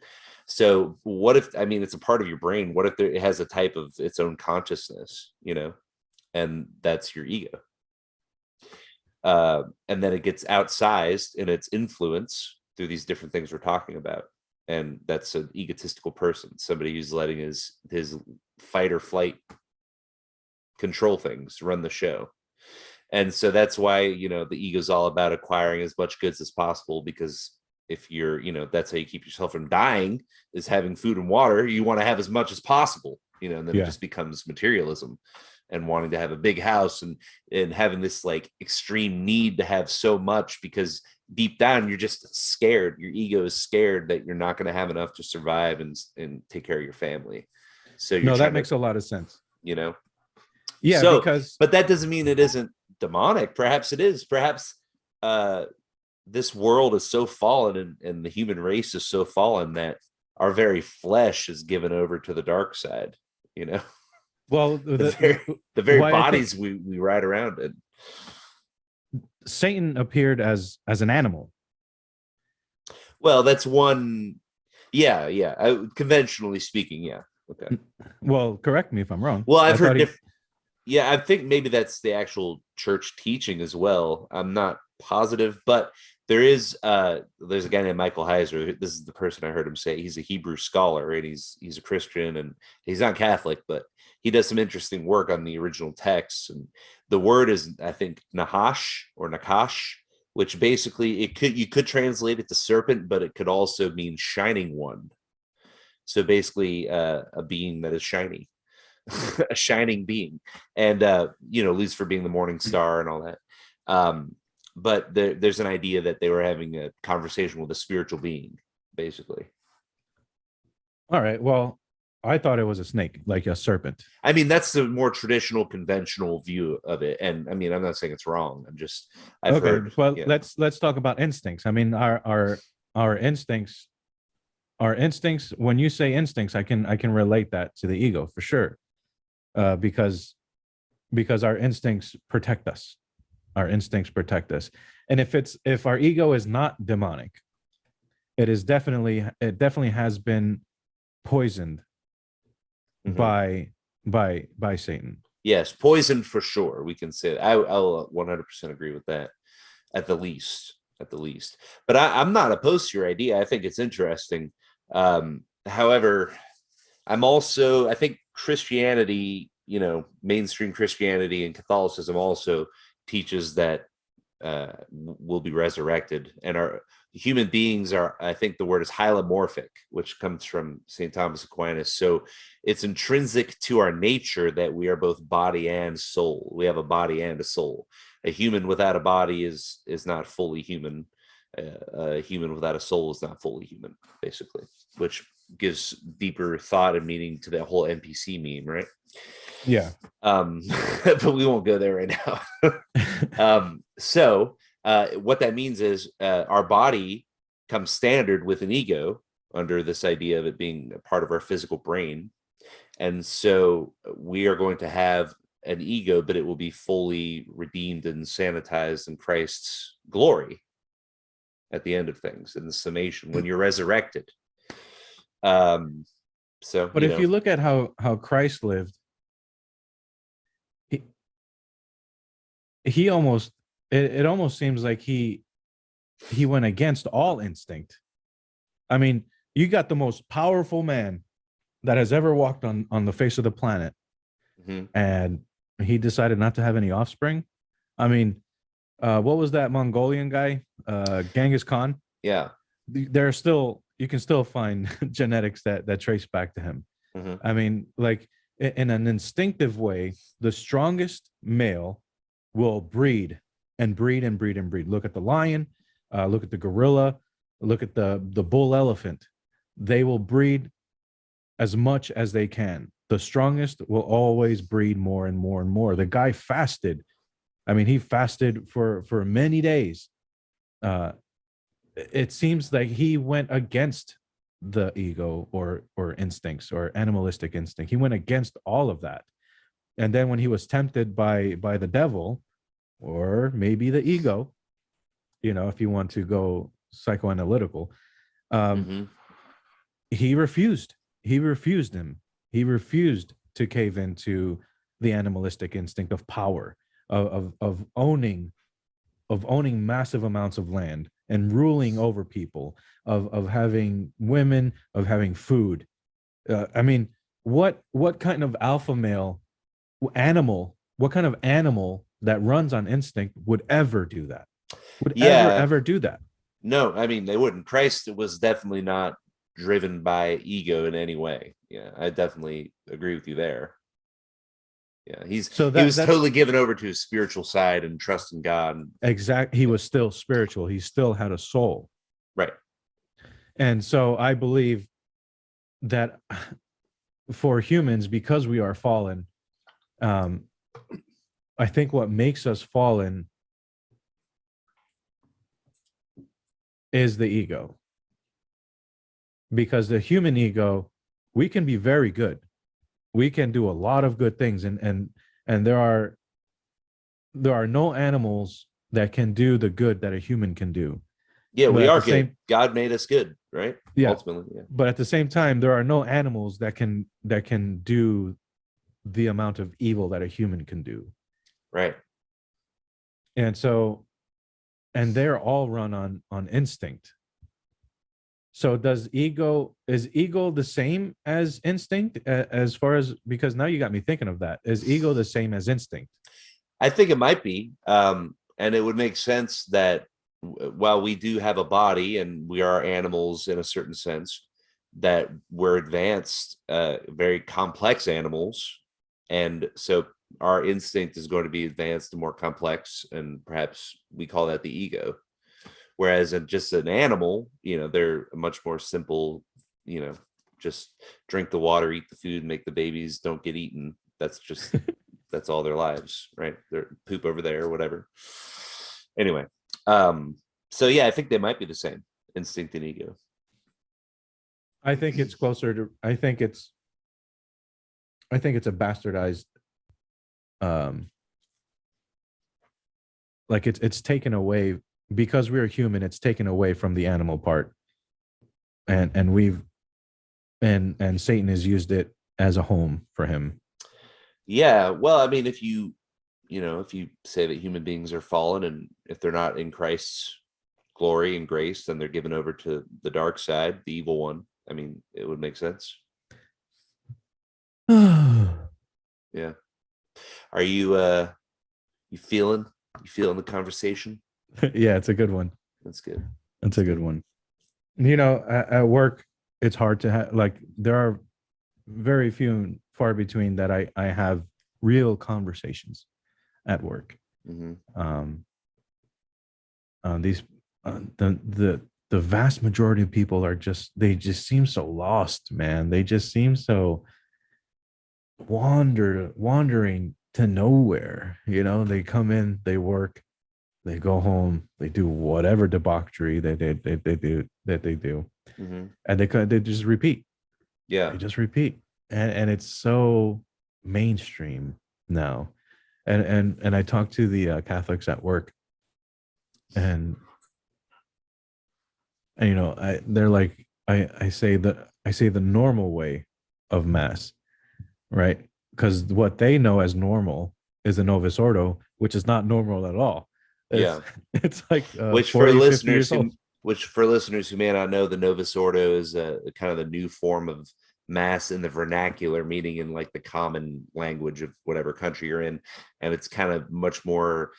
[SPEAKER 1] so what if, I mean, it's a part of your brain. What if it has a type of its own consciousness, and that's your ego. And then it gets outsized in its influence through these different things we're talking about. And that's an egotistical person, somebody who's letting his fight or flight control things, run the show. And so that's why, the ego is all about acquiring as much goods as possible, because if you're, that's how you keep yourself from dying, is having food and water. You want to have as much as possible, and then it just becomes materialism and wanting to have a big house and having this like extreme need to have so much, because deep down, you're just scared. Your ego is scared that you're not going to have enough to survive and take care of your family. So that
[SPEAKER 2] makes a lot of sense. Yeah,
[SPEAKER 1] So,
[SPEAKER 2] because
[SPEAKER 1] but that doesn't mean it isn't demonic. Perhaps it is. Perhaps this world is so fallen, and the human race is so fallen that our very flesh is given over to the dark side. You know,
[SPEAKER 2] well,
[SPEAKER 1] the very
[SPEAKER 2] why I think
[SPEAKER 1] bodies we ride around in.
[SPEAKER 2] Satan appeared as an animal.
[SPEAKER 1] Well, that's one. Yeah, yeah. Conventionally speaking, yeah. Okay.
[SPEAKER 2] Well, correct me if I'm wrong.
[SPEAKER 1] Well,
[SPEAKER 2] I
[SPEAKER 1] I've
[SPEAKER 2] thought
[SPEAKER 1] heard
[SPEAKER 2] he.
[SPEAKER 1] Yeah, I think maybe that's the actual church teaching as well. I'm not positive, but there's a guy named Michael Heiser. This is the person I heard him say. He's a Hebrew scholar, and he's a Christian, and he's not Catholic, but he does some interesting work on the original texts. And the word is, I think, Nahash or Nakash, which basically you could translate it to serpent, but it could also mean shining one. So basically, a being that is shiny. A shining being, and at least for being the morning star and all that. But there's an idea that they were having a conversation with a spiritual being, basically.
[SPEAKER 2] All right. Well, I thought it was a snake, like a serpent.
[SPEAKER 1] I mean, that's the more traditional, conventional view of it, and I mean, I'm not saying it's wrong. I've
[SPEAKER 2] Okay.
[SPEAKER 1] heard.
[SPEAKER 2] Well, let's talk about instincts. I mean, our instincts, our instincts. When you say instincts, I can relate that to the ego for sure, because our instincts protect us. Our instincts protect us, and if our ego is not demonic, it definitely has been poisoned by Satan.
[SPEAKER 1] Yes, poison for sure. We can say that. I'll 100% agree with that. At the least, but I'm not opposed to your idea. I think it's interesting. However, I think Christianity, mainstream Christianity and Catholicism also teaches that we'll be resurrected, and our human beings are, I think the word is hylomorphic, which comes from St. Thomas Aquinas. So it's intrinsic to our nature that we are both body and soul. We have a body and a soul. A human without a body is not fully human. A human without a soul is not fully human, basically, which gives deeper thought and meaning to that whole NPC meme, right?
[SPEAKER 2] Yeah.
[SPEAKER 1] But we won't go there right now. So what that means is our body comes standard with an ego under this idea of it being a part of our physical brain. And so we are going to have an ego, but it will be fully redeemed and sanitized in Christ's glory at the end of things, in the summation, when you're resurrected. But
[SPEAKER 2] if you look at how Christ lived, he almost, it almost seems like he went against all instinct. I mean, you got the most powerful man that has ever walked on the face of the planet, and he decided not to have any offspring. I mean, what was that Mongolian guy, Genghis Khan?
[SPEAKER 1] Yeah,
[SPEAKER 2] you can still find genetics that trace back to him. I mean, like, in an instinctive way, the strongest male will breed and breed and breed and breed. Look at the lion, look at the gorilla, look at the bull elephant. They will breed as much as they can. The strongest will always breed more and more and more. The guy fasted. I mean, he fasted for many days. It seems like he went against the ego or instincts or animalistic instinct. He went against all of that. And then when he was tempted by the devil, or maybe the ego, if you want to go psychoanalytical, he refused. He refused to cave into the animalistic instinct of power, of owning massive amounts of land and ruling over people, of having women, of having food. I mean, what kind of alpha male animal, what kind of animal that runs on instinct would ever do that? Would ever do that?
[SPEAKER 1] No, I mean, they wouldn't. Christ was definitely not driven by ego in any way. Yeah, I definitely agree with you there. Yeah, he was totally given over to his spiritual side and trust in God.
[SPEAKER 2] Exactly. He was still spiritual. He still had a soul.
[SPEAKER 1] Right.
[SPEAKER 2] And so I believe that for humans, because we are fallen, I think what makes us fallen is the ego. Because the human ego, we can be very good. We can do a lot of good things, and there are no animals that can do the good that a human can do.
[SPEAKER 1] Yeah,
[SPEAKER 2] But
[SPEAKER 1] we
[SPEAKER 2] at
[SPEAKER 1] are
[SPEAKER 2] the
[SPEAKER 1] good.
[SPEAKER 2] same,
[SPEAKER 1] God made us good, right?
[SPEAKER 2] yeah.
[SPEAKER 1] Ultimately, yeah.
[SPEAKER 2] But at the same time, there are no animals that can do the amount of evil that a human can do.
[SPEAKER 1] Right.
[SPEAKER 2] And so, and they're all run on instinct. So is ego the same as instinct, as far as, because now you got me thinking of that. Is ego the same as instinct?
[SPEAKER 1] I think it might be. And it would make sense that while we do have a body and we are animals in a certain sense, that we're advanced, very complex animals. And so our instinct is going to be advanced and more complex. And perhaps we call that the ego. Whereas in just an animal, they're much more simple, just drink the water, eat the food, make the babies, don't get eaten. That's just, that's all their lives, right? They're poop over there or whatever. Anyway, so yeah, I think they might be the same, instinct and ego.
[SPEAKER 2] I think it's closer to, I think it's a bastardized, like it's taken away, because we're human, it's taken away from the animal part. And Satan has used it as a home for him.
[SPEAKER 1] Yeah, well, I mean, if you say that human beings are fallen, and if they're not in Christ's glory and grace, then they're given over to the dark side, the evil one. I mean, it would make sense. Yeah. Are you feeling the conversation?
[SPEAKER 2] Yeah, it's a good one.
[SPEAKER 1] That's good.
[SPEAKER 2] That's a good one. At work, it's hard to have, like, there are very few and far between that I have real conversations at work.
[SPEAKER 1] Mm-hmm.
[SPEAKER 2] The vast majority of people are they just seem so lost, man. They just seem so wandering to nowhere. They come in, they work, they go home, they do whatever debauchery they do,
[SPEAKER 1] Mm-hmm.
[SPEAKER 2] and they just repeat.
[SPEAKER 1] Yeah.
[SPEAKER 2] They just repeat, and it's so mainstream now. And I talk to the Catholics at work, and they're like, I say the normal way of mass, right? Because what they know as normal is the Novus Ordo, which is not normal at all. It's like
[SPEAKER 1] which
[SPEAKER 2] 40,
[SPEAKER 1] for
[SPEAKER 2] 50 years old.
[SPEAKER 1] Which for listeners who may not know, the Novus Ordo is a kind of the new form of mass in the vernacular, meaning in like the common language of whatever country you're in, and it's kind of much more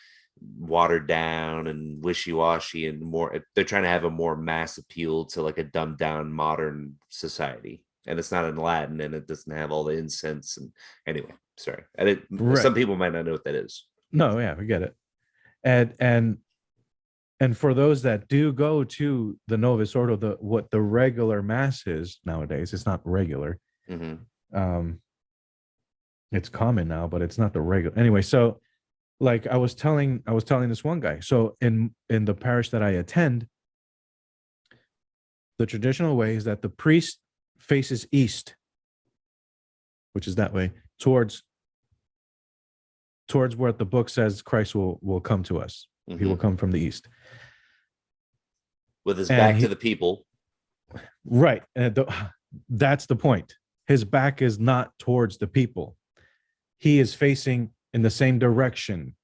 [SPEAKER 1] watered down and wishy-washy, and more, they're trying to have a more mass appeal to like a dumbed down modern society, and it's not in Latin, and it doesn't have all the incense. And anyway, sorry,
[SPEAKER 2] Right.
[SPEAKER 1] Some people might not know what that is.
[SPEAKER 2] No, yeah, we get it. And for those that do go to the Novus Ordo, what the regular mass is nowadays, it's not regular.
[SPEAKER 1] Mm-hmm.
[SPEAKER 2] It's common now, but it's not the regular. Anyway, so like I was telling this one guy. So in the parish that I attend, the traditional way is that the priest faces east, which is that way, towards where the book says Christ will come to us. Mm-hmm. He will come from the east,
[SPEAKER 1] with his back to the people.
[SPEAKER 2] Right. And that's the point. His back is not towards the people. He is facing in the same direction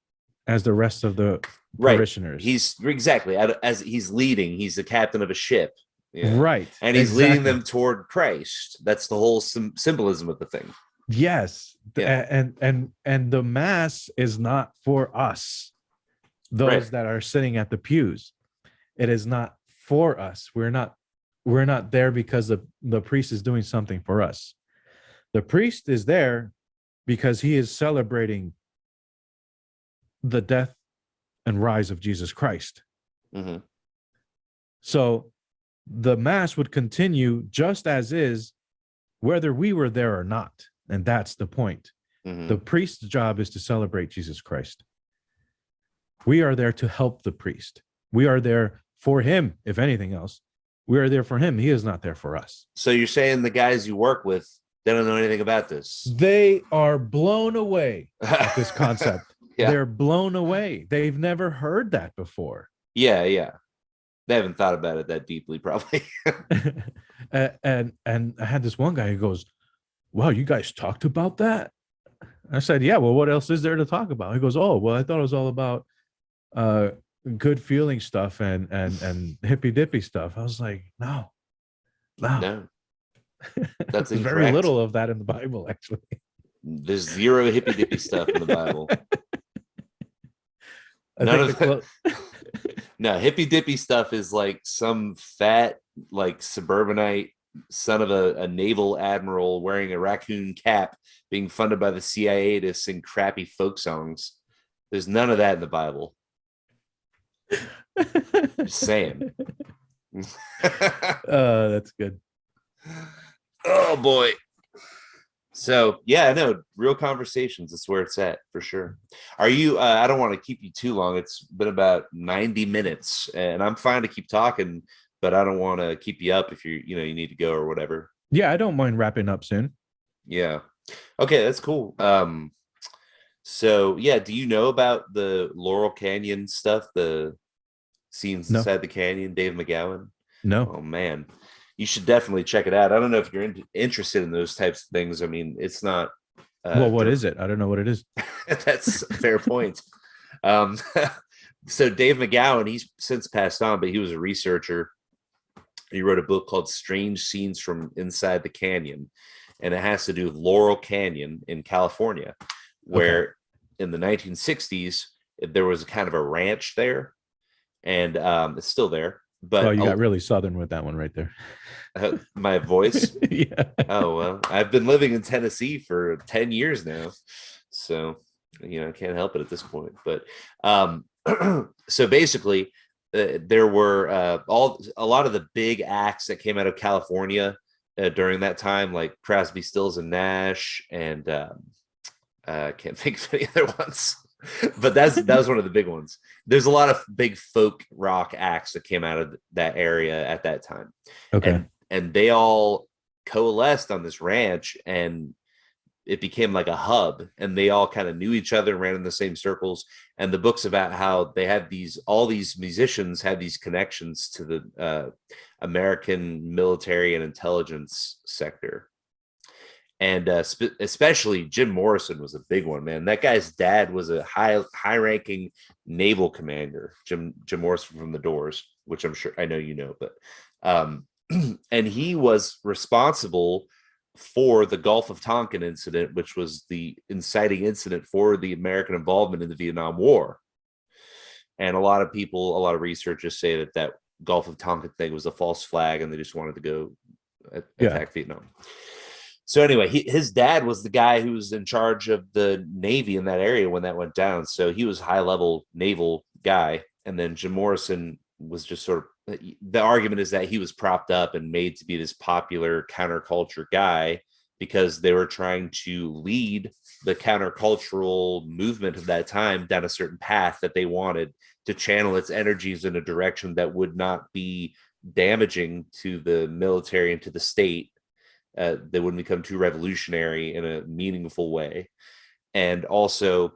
[SPEAKER 2] as the rest of the parishioners.
[SPEAKER 1] He's exactly, as he's leading, he's the captain of a ship.
[SPEAKER 2] Yeah. Right.
[SPEAKER 1] And he's leading them toward Christ. That's the whole symbolism of the thing.
[SPEAKER 2] Yes. Yeah. And the mass is not for us, those that are sitting at the pews. It is not for us. We're not there because the priest is doing something for us. The priest is there because he is celebrating the death and rise of Jesus Christ.
[SPEAKER 1] Mm-hmm.
[SPEAKER 2] So the mass would continue just as is, whether we were there or not. And that's the point. The priest's job is to celebrate Jesus Christ. We are there to help the priest. We are there for him, if anything else. We are there for him. He is not there for us.
[SPEAKER 1] So you're saying the guys you work with, they don't know anything about this?
[SPEAKER 2] They are blown away at this concept.
[SPEAKER 1] Yeah.
[SPEAKER 2] They're blown away. They've never heard that before.
[SPEAKER 1] Yeah. They haven't thought about it that deeply, probably.
[SPEAKER 2] and I had this one guy who goes, "Wow, you guys talked about that?" I said, "Yeah, well, what else is there to talk about?" He goes, "Oh, well, I thought it was all about good feeling stuff and hippy dippy stuff." I was like, no.
[SPEAKER 1] That's
[SPEAKER 2] very little of that in the Bible, actually.
[SPEAKER 1] There's zero hippy dippy stuff in the Bible. No, hippy dippy stuff is like some fat, like suburbanite son of a naval admiral wearing a raccoon cap being funded by the CIA to sing crappy folk songs. There's none of that in the Bible. Just saying.
[SPEAKER 2] That's good.
[SPEAKER 1] Oh boy. So yeah, I know, real conversations is where it's at for sure. Are you I don't want to keep you too long. It's been about 90 minutes and I'm fine to keep talking, but I don't want to keep you up if you need to go or whatever.
[SPEAKER 2] Yeah, I don't mind wrapping up soon.
[SPEAKER 1] Yeah. Okay, that's cool. So yeah, do you know about the Laurel Canyon stuff, the scenes inside the canyon, Dave McGowan?
[SPEAKER 2] No.
[SPEAKER 1] Oh man, you should definitely check it out. I don't know if you're interested in those types of things. I mean, it's not
[SPEAKER 2] well, what is it? I don't know what it is.
[SPEAKER 1] That's a fair point. So Dave McGowan, he's since passed on, but he was a researcher. He wrote a book called Strange Scenes from Inside the Canyon, and it has to do with Laurel Canyon in California, where in the 1960s there was kind of a ranch there, and it's still there. But
[SPEAKER 2] you got really Southern with that one right there.
[SPEAKER 1] My voice?
[SPEAKER 2] Yeah.
[SPEAKER 1] Oh, well, I've been living in Tennessee for 10 years now, so I can't help it at this point. But so basically, there were a lot of the big acts that came out of California during that time, like Crosby, Stills, and Nash, and I can't think of any other ones. But that was one of the big ones. There's a lot of big folk rock acts that came out of that area at that time.
[SPEAKER 2] Okay.
[SPEAKER 1] And they all coalesced on this ranch, and it became like a hub, and they all kind of knew each other, ran in the same circles. And the book's about how they had all these musicians had these connections to the American military and intelligence sector. And especially Jim Morrison was a big one, man. That guy's dad was a high-ranking naval commander, Jim Morrison from the Doors, which I'm sure I know you know. But and he was responsible for the Gulf of Tonkin incident, which was the inciting incident for the American involvement in the Vietnam War. And a lot of researchers say that Gulf of Tonkin thing was a false flag, and they just wanted to go attack Vietnam. So anyway, his dad was the guy who was in charge of the Navy in that area when that went down. So he was a high-level naval guy. And then Jim Morrison was just sort of, the argument is that he was propped up and made to be this popular counterculture guy because they were trying to lead the countercultural movement of that time down a certain path that they wanted to channel its energies in a direction that would not be damaging to the military and to the state. They wouldn't become too revolutionary in a meaningful way, and also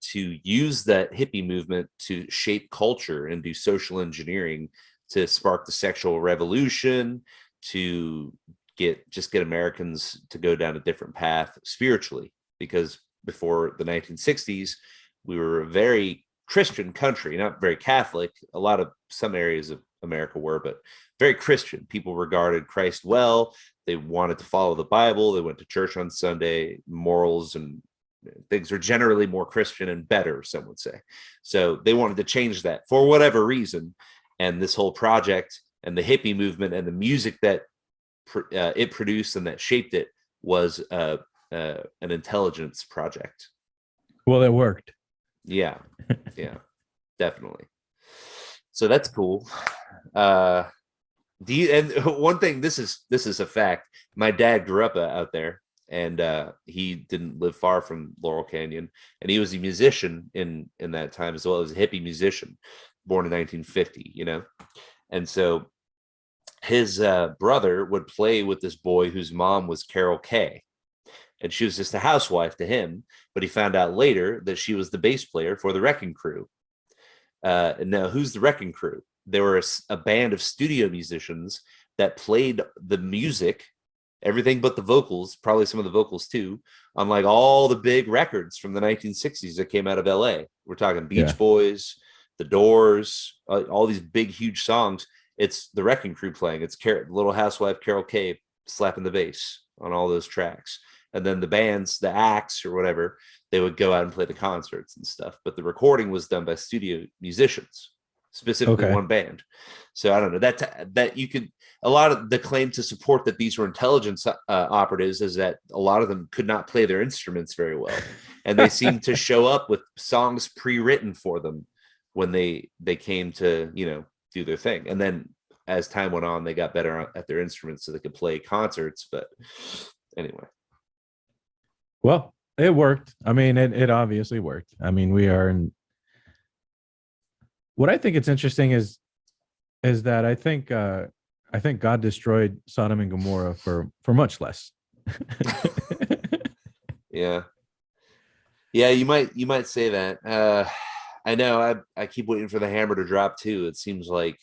[SPEAKER 1] to use that hippie movement to shape culture and do social engineering to spark the sexual revolution, to get Americans to go down a different path spiritually, because before the 1960s we were a very Christian country, not very Catholic. Some areas of America were, but very Christian. People regarded Christ well. They wanted to follow the Bible. They went to church on Sunday. Morals and things are generally more Christian and better, some would say. So they wanted to change that for whatever reason. And this whole project and the hippie movement and the music that it produced and that shaped it was an intelligence project.
[SPEAKER 2] Well, it worked.
[SPEAKER 1] Yeah, definitely. So that's cool. And one thing, this is a fact. My dad grew up out there, and he didn't live far from Laurel Canyon, and he was a musician in that time as well. As a hippie musician, born in 1950, and so his brother would play with this boy whose mom was Carol Kay, and she was just a housewife to him, but he found out later that she was the bass player for the Wrecking Crew. And now, who's the Wrecking Crew? There were a band of studio musicians that played the music, everything but the vocals, probably some of the vocals too, on like all the big records from the 1960s that came out of LA. We're talking Beach Boys, The Doors, all these big, huge songs. It's the Wrecking Crew playing. It's Little Housewife Carol Kay slapping the bass on all those tracks. And then the bands, the acts or whatever, they would go out and play the concerts and stuff. But the recording was done by studio musicians, specifically one band. So I don't know, that you could, a lot of the claim to support that these were intelligence operatives is that a lot of them could not play their instruments very well. And they seemed to show up with songs pre-written for them when they came to, do their thing. And then as time went on, they got better at their instruments so they could play concerts. But anyway.
[SPEAKER 2] Well, it worked. I mean, it obviously worked. I mean, we are in. What I think it's interesting is that I think God destroyed Sodom and Gomorrah for much less.
[SPEAKER 1] Yeah, you might say that. I know I keep waiting for the hammer to drop too. It seems like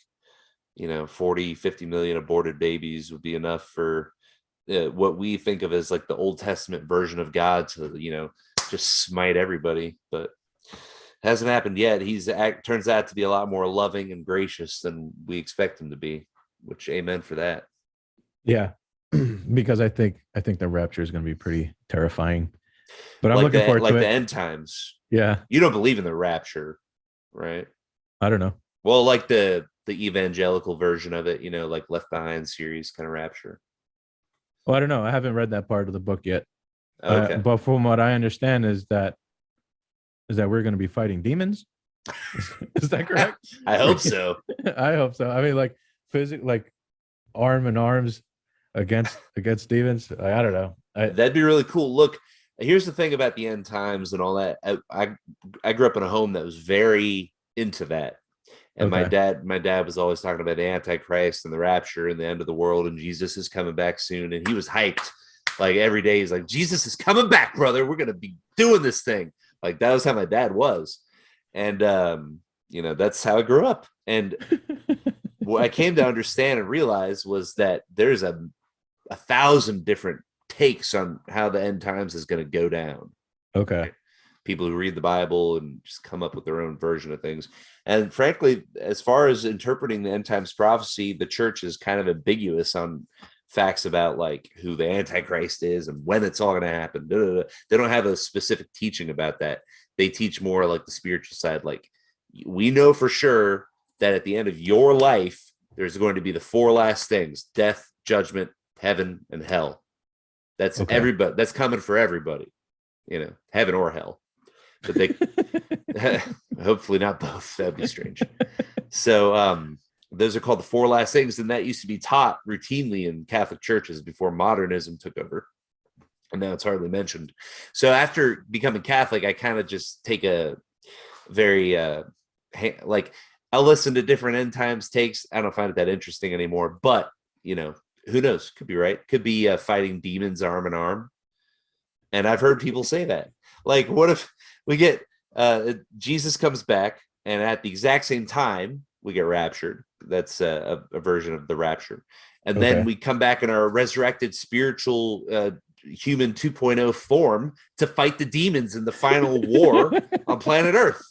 [SPEAKER 1] 40-50 million aborted babies would be enough for what we think of as like the Old Testament version of God to just smite everybody, but it hasn't happened yet. Turns out to be a lot more loving and gracious than we expect him to be, which amen for that.
[SPEAKER 2] Yeah, because I think the rapture is going to be pretty terrifying, but I'm looking forward to
[SPEAKER 1] like the end times.
[SPEAKER 2] Yeah,
[SPEAKER 1] you don't believe in the rapture, right?
[SPEAKER 2] I don't know.
[SPEAKER 1] Well, like the evangelical version of it, like Left Behind series kind of rapture.
[SPEAKER 2] Well, I don't know. I haven't read that part of the book yet.
[SPEAKER 1] Okay.
[SPEAKER 2] But from what I understand is that we're going to be fighting demons. Is that correct?
[SPEAKER 1] I hope so.
[SPEAKER 2] I hope so. I mean, like like arm in arms against demons. I don't know.
[SPEAKER 1] That'd be really cool. Look, here's the thing about the end times and all that. I grew up in a home that was very into that. And my dad was always talking about the Antichrist and the rapture and the end of the world, and Jesus is coming back soon. And he was hyped like every day. He's like, Jesus is coming back, brother. We're going to be doing this thing. Like that was how my dad was. And, that's how I grew up. And what I came to understand and realize was that there's a 1,000 different takes on how the end times is going to go down.
[SPEAKER 2] Okay.
[SPEAKER 1] Right? People who read the Bible and just come up with their own version of things. And frankly, as far as interpreting the end times prophecy, the church is kind of ambiguous on facts about like who the Antichrist is and when it's all going to happen. They don't have a specific teaching about that. They teach more like the spiritual side. Like we know for sure that at the end of your life, there's going to be the 4 last things: death, judgment, heaven, and hell. That's everybody. That's coming for everybody, heaven or hell. But they hopefully not both. That'd be strange. So those are called the 4 last things, and that used to be taught routinely in Catholic churches before modernism took over, and now it's hardly mentioned. So after becoming Catholic, I kind of just take a very I'll listen to different end times takes. I don't find it that interesting anymore, but who knows? Could be right. Could be fighting demons arm in arm. And I've heard people say that. Like, what if we get Jesus comes back, and at the exact same time we get raptured? That's a version of the rapture. And then we come back in our resurrected spiritual human 2.0 form to fight the demons in the final war on planet Earth.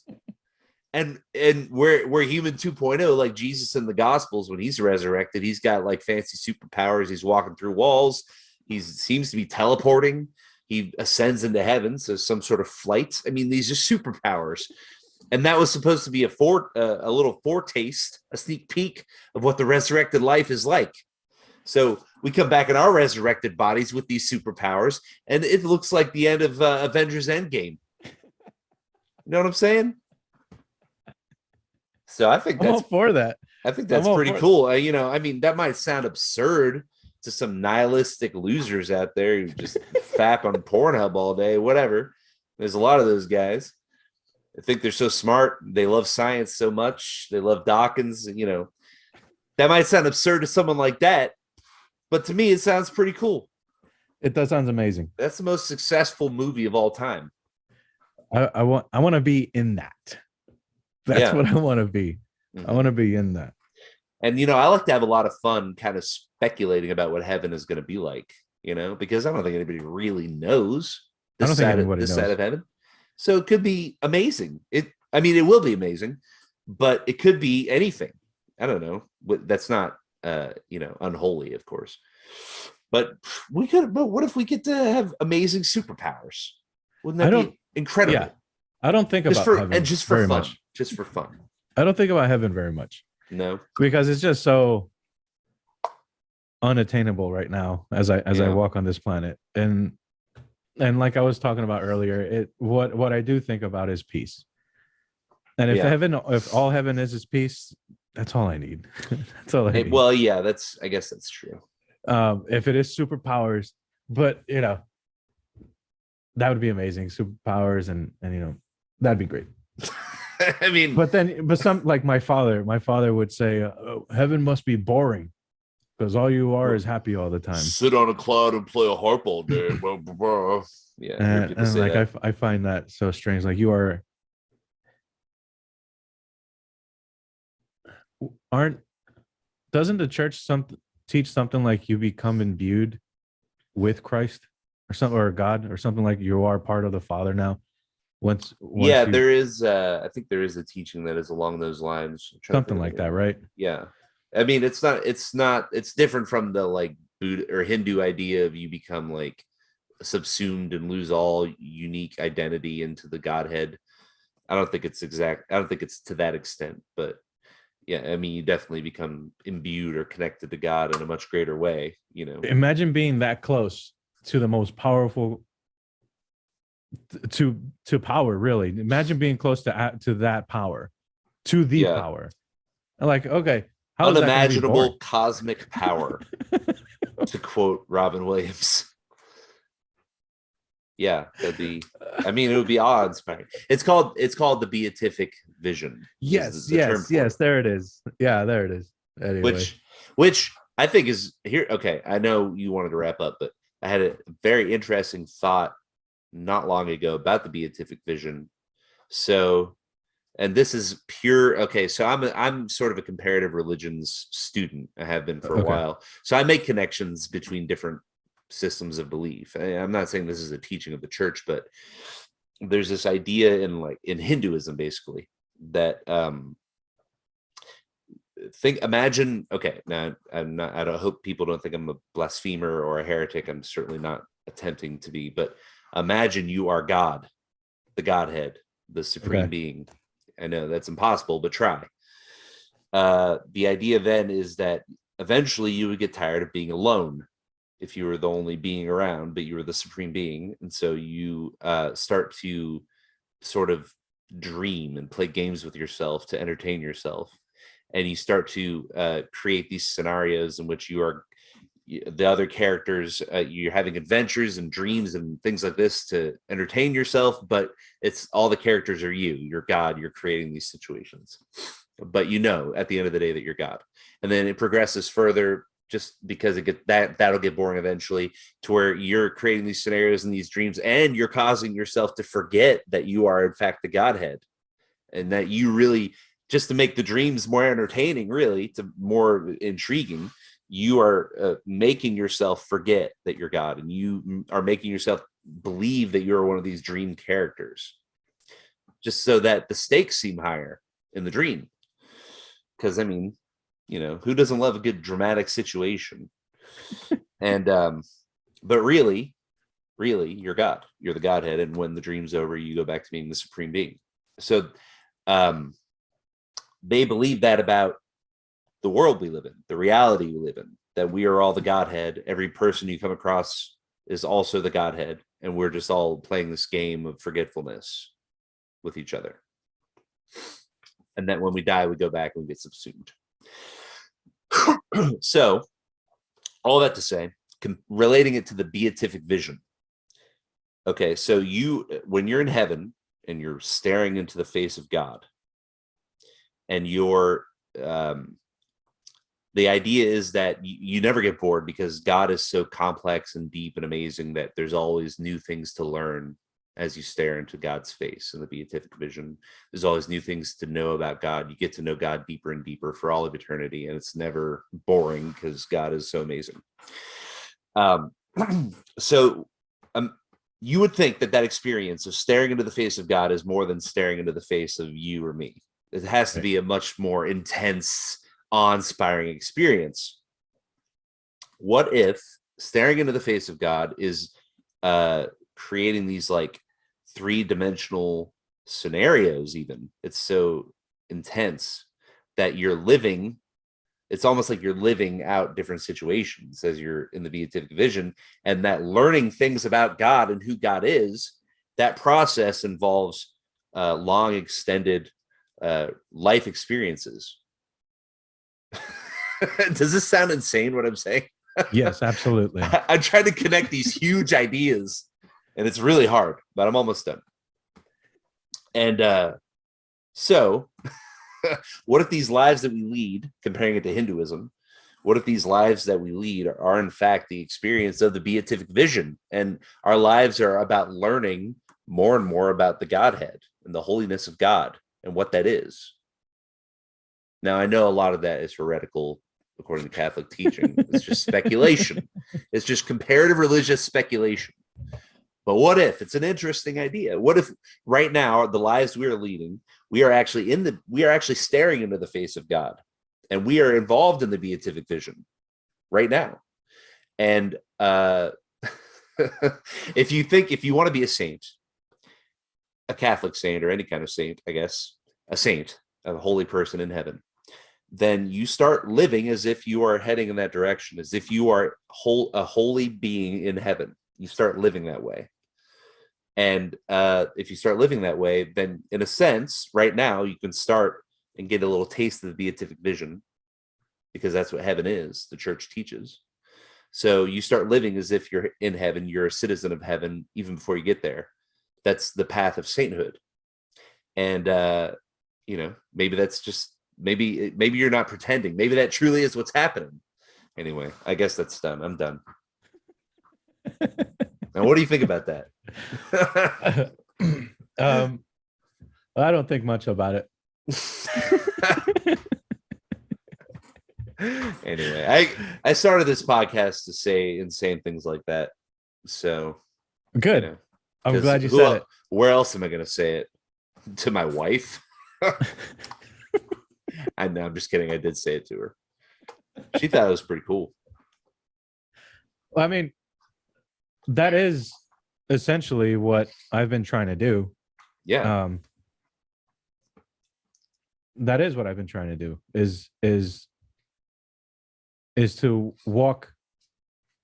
[SPEAKER 1] And we're human 2.0, like Jesus in the Gospels. When he's resurrected, he's got like fancy superpowers. He's walking through walls. He seems to be teleporting. He ascends into heaven, so some sort of flight. I mean, these are superpowers. And that was supposed to be a little foretaste, a sneak peek of what the resurrected life is like. So we come back in our resurrected bodies with these superpowers, and it looks like the end of Avengers Endgame. You know what I'm saying? So I think
[SPEAKER 2] I'm all for that.
[SPEAKER 1] I think that's pretty cool. I mean, that might sound absurd to some nihilistic losers out there who just fap on Pornhub all day, whatever. There's a lot of those guys. I think they're so smart. They love science so much. They love Dawkins. You know, that might sound absurd to someone like that, but to me, it sounds pretty cool.
[SPEAKER 2] It does sounds amazing.
[SPEAKER 1] That's the most successful movie of all time.
[SPEAKER 2] I want to be in that. That's what I want to be. I want to be in that.
[SPEAKER 1] And, you know, I like to have a lot of fun kind of speculating about what heaven is going to be like, you know, because I don't think anybody really knows this side of heaven. So it could be amazing. It will be amazing, but it could be anything. I don't know. That's not, unholy, of course. But what if we get to have amazing superpowers? Wouldn't that be incredible? Yeah.
[SPEAKER 2] I don't think about heaven
[SPEAKER 1] just for fun. Just for fun.
[SPEAKER 2] I don't think about heaven very much.
[SPEAKER 1] No,
[SPEAKER 2] because it's just so unattainable right now as I walk on this planet, and like I was talking about earlier, what I do think about is peace. And if all heaven is peace, that's all I need. That's all I need.
[SPEAKER 1] Well, yeah, I guess that's true.
[SPEAKER 2] If it is superpowers, but you know, that would be amazing. Superpowers, and you know, that'd be great.
[SPEAKER 1] I mean,
[SPEAKER 2] but some like my father would say, heaven must be boring because all you are is happy all the time.
[SPEAKER 1] Sit on a cloud and play a harp all day. Yeah,
[SPEAKER 2] and like I find that so strange. Like doesn't the church teach something like you become imbued with Christ or something, or God or something, like you are part of the Father now? Once
[SPEAKER 1] there is I think there is a teaching that is along those lines,
[SPEAKER 2] something like that, right?
[SPEAKER 1] Yeah, I mean, it's different from the like Buddha or Hindu idea of you become like subsumed and lose all unique identity into the Godhead. I don't think it's to that extent, but yeah, I mean, you definitely become imbued or connected to God in a much greater way, you know.
[SPEAKER 2] Imagine being that close to the most powerful, to power, really. Imagine being close to that power, to the power. Like, okay, how
[SPEAKER 1] unimaginable cosmic power, to quote Robin Williams. Yeah, it would be awe-inspiring. It's called the Beatific Vision.
[SPEAKER 2] Yes, there it is. Yeah, there it is. Anyway.
[SPEAKER 1] Which I think is here. Okay, I know you wanted to wrap up, but I had a very interesting thought not long ago about the Beatific Vision. So, and this is pure. Okay, so I'm sort of a comparative religions student. I have been for a while. So I make connections between different systems of belief. I'm not saying this is a teaching of the church, but there's this idea in Hinduism, basically, that imagine. Okay, now I don't hope people don't think I'm a blasphemer or a heretic. I'm certainly not attempting to be, but imagine you are God, the Godhead, the supreme being. I know that's impossible, but try. The idea then is that eventually you would get tired of being alone if you were the only being around, but you were the supreme being. And so you start to sort of dream and play games with yourself to entertain yourself. And you start to create these scenarios in which you are the other characters, you're having adventures and dreams and things like this to entertain yourself, but it's all the characters are you're God, you're creating these situations, but you know at the end of the day that you're God. And then it progresses further, just because that'll get boring eventually, to where you're creating these scenarios and these dreams, and you're causing yourself to forget that you are in fact the Godhead, and that you really, just to make the dreams more entertaining, really to more intriguing, you are making yourself forget that you're God, and you are making yourself believe that you're one of these dream characters, just so that the stakes seem higher in the dream. Because I mean, you know, who doesn't love a good dramatic situation? And but really you're God, you're the Godhead, and when the dream's over, you go back to being the supreme being. So they believe that about the world we live in, the reality we live in, that we are all the Godhead. Every person you come across is also the Godhead, and we're just all playing this game of forgetfulness with each other. And then when we die, we go back and we get subsumed. So all that to say, relating it to the beatific vision. Okay, so when you're in heaven and you're staring into the face of God, and you're the idea is that you never get bored because God is so complex and deep and amazing that there's always new things to learn as you stare into God's face in the beatific vision. There's always new things to know about God. You get to know God deeper and deeper for all of eternity, and it's never boring because God is so amazing. So you would think that experience of staring into the face of God is more than staring into the face of you or me. It has to be a much more intense, awe-inspiring experience. What if staring into the face of God is creating these like three-dimensional scenarios? Even it's so intense that you're living, it's almost like you're living out different situations as you're in the beatific vision, and that learning things about God and who God is, that process involves long extended life experiences. Does this sound insane what I'm saying?
[SPEAKER 2] Yes, absolutely.
[SPEAKER 1] I'm trying to connect these huge ideas, and it's really hard, but I'm almost done. And so what if these lives that we lead, comparing it to Hinduism, what if these lives that we lead are in fact the experience of the beatific vision, and our lives are about learning more and more about the Godhead and the holiness of God and what that is? Now, I know a lot of that is heretical according to Catholic teaching. It's just speculation. It's just comparative religious speculation. But what if it's an interesting idea? What if right now the lives we are leading, we are actually staring into the face of God, and we are involved in the beatific vision right now? And if you want to be a saint, a Catholic saint or any kind of saint, I guess, a saint, a holy person in heaven, then you start living as if you are heading in that direction, as if you are a holy being in heaven. You start living that way. And if you start living that way, then in a sense, right now, you can start and get a little taste of the beatific vision, because that's what heaven is, the church teaches. So you start living as if you're in heaven, you're a citizen of heaven, even before you get there. That's the path of sainthood. And, maybe that's just, maybe you're not pretending. Maybe that truly is what's happening. Anyway, I guess that's done. I'm done. Now, what do you think about that?
[SPEAKER 2] I don't think much about it.
[SPEAKER 1] Anyway, I started this podcast to say insane things like that. So
[SPEAKER 2] good. I'm glad you said it.
[SPEAKER 1] Where else am I going to say it? To my wife? I know, I'm just kidding. I did say it to her. She thought it was pretty cool.
[SPEAKER 2] Well, I mean, that is essentially what I've been trying to do.
[SPEAKER 1] Yeah.
[SPEAKER 2] That is what I've been trying to do, is to walk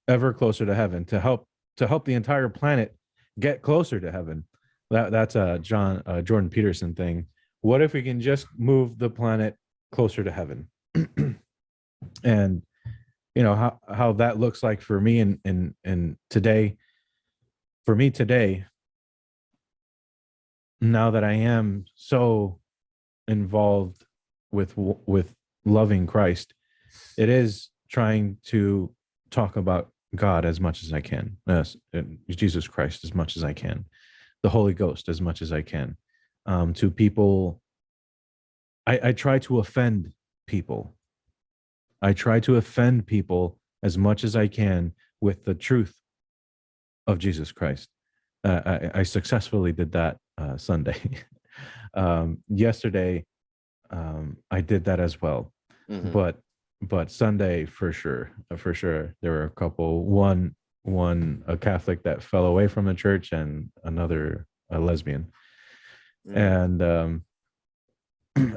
[SPEAKER 2] ever closer to heaven, to help the entire planet get closer to heaven. That's a Jordan Peterson thing. What if we can just move the planet closer to heaven? And how that looks like for me and today, for me today, now that I am so involved with loving Christ, it is trying to talk about God as much as I can, Jesus Christ as much as I can, the Holy Ghost as much as I can, to people. I try to offend people. I try to offend people as much as I can with the truth of Jesus Christ. I successfully did that Sunday. Yesterday, I did that as well. Mm-hmm. But Sunday, for sure, there were a couple. One a Catholic that fell away from the church, and another a lesbian. Mm-hmm. And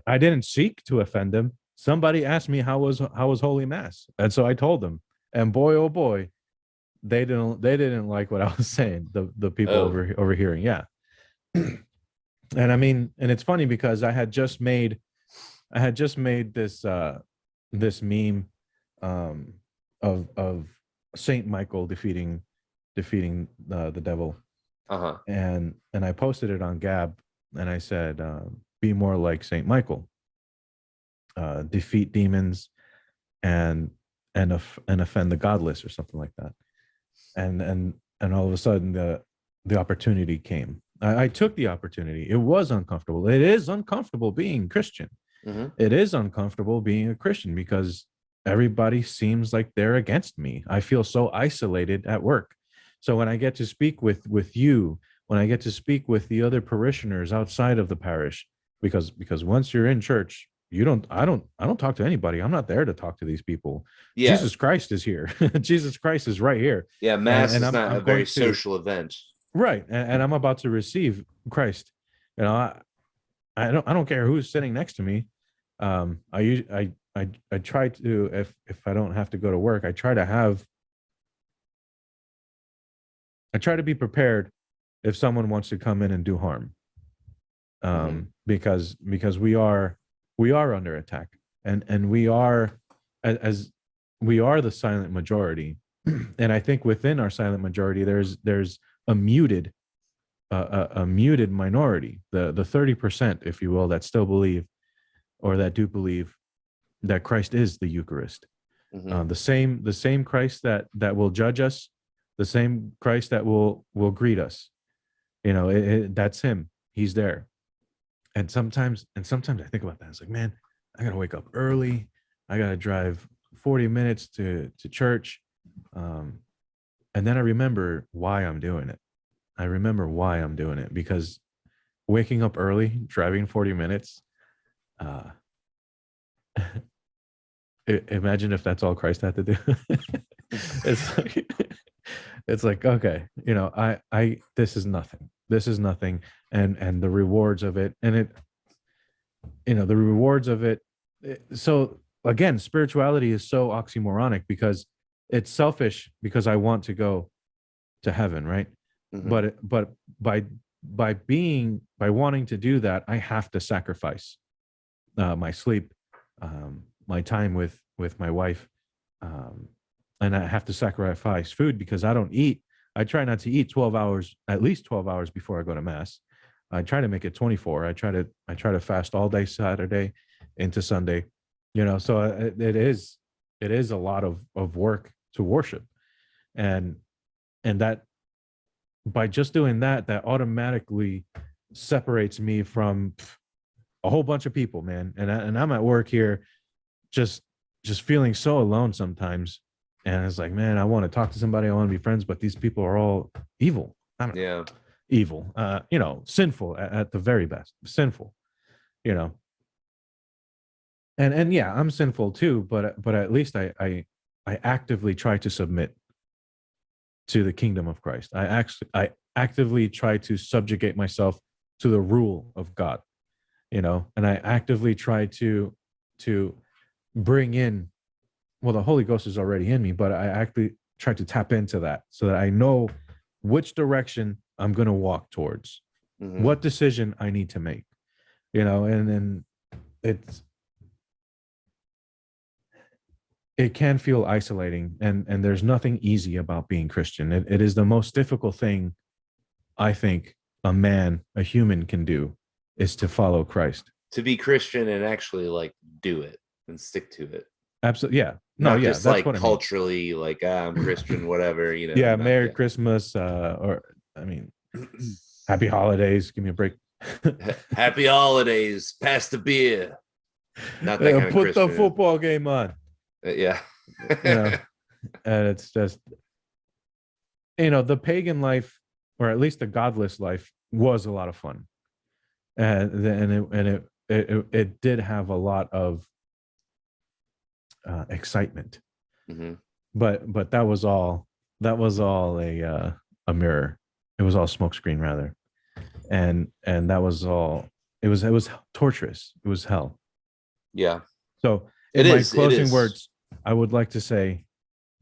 [SPEAKER 2] I didn't seek to offend them. Somebody asked me how was Holy Mass, and so I told them. And boy, oh boy, they didn't like what I was saying. The people overhearing, yeah. And I mean, and it's funny because I had just made this this meme of Saint Michael defeating the devil. And I posted it on Gab, and I said, be more like Saint Michael, defeat demons and offend the godless, or something like that. And all of a sudden the opportunity came. I took the opportunity. It was uncomfortable. It is uncomfortable being Christian. It is uncomfortable being a Christian because everybody seems like they're against me. I feel so isolated at work. So when I get to speak with you, when I get to speak with the other parishioners outside of the parish, because once you're in church, I don't talk to anybody. I'm not there to talk to these people. Yeah. Jesus Christ is here. Jesus Christ is right here.
[SPEAKER 1] Yeah, Mass is not a very social event.
[SPEAKER 2] Right. And I'm about to receive Christ. You know, I don't care who's sitting next to me. I try to, if I don't have to go to work, I try to be prepared if someone wants to come in and do harm. Because we are under attack, and we are, as we are the silent majority. And I think within our silent majority, there's a muted minority, the 30%, if you will, that still believe, or that do believe, that Christ is the Eucharist. The same Christ that will judge us, the same Christ that will greet us. You know, that's him. He's there. And sometimes I think about that. It's like, man, I gotta wake up early. I gotta drive 40 minutes to church. And then I remember why I'm doing it. I remember why I'm doing it, because waking up early, driving 40 minutes, imagine if that's all Christ had to do. It's like, okay, you know, I this is nothing. And the rewards of it, and the rewards of it. So again, spirituality is so oxymoronic, because it's selfish because I want to go to heaven, right? But by wanting to do that, I have to sacrifice my sleep, my time with my wife, and I have to sacrifice food, because I don't eat. I try not to eat at least 12 hours before I go to Mass. I try to make it 24. I try to fast all day Saturday into Sunday, you know. So it is a lot of work to worship, and that, by just doing that automatically separates me from a whole bunch of people, man. And I'm at work here, just feeling so alone sometimes. And it's like, man, I want to talk to somebody. I want to be friends, but these people are all evil. I don't know. Evil, you know, sinful at the very best, sinful, you know. And yeah, I'm sinful too, but at least I actively try to submit to the kingdom of Christ. I actively try to subjugate myself to the rule of God, you know, and I actively try to bring in, well, the Holy Ghost is already in me, but I actually try to tap into that so that I know which direction I'm going to walk towards, what decision I need to make, you know. And then it can feel isolating, and there's nothing easy about being Christian. It is the most difficult thing I think a human can do, is to follow Christ,
[SPEAKER 1] to be Christian and actually like do it and stick to it.
[SPEAKER 2] Absolutely. Yeah.
[SPEAKER 1] No, yeah, just that's like culturally, I mean. Like, I'm Christian, whatever, you know.
[SPEAKER 2] Yeah, Merry Christmas, or I mean, Happy Holidays. Give me a break.
[SPEAKER 1] Happy Holidays. Pass the beer. Not that kind of
[SPEAKER 2] put the football game on.
[SPEAKER 1] Yeah.
[SPEAKER 2] You know, and it's just, you know, the pagan life, or at least the godless life, was a lot of fun, and it did have a lot of excitement, but that was all a mirror. It was all smokescreen, rather, and that was all. It was torturous. It was hell.
[SPEAKER 1] Yeah.
[SPEAKER 2] So in my closing words, I would like to say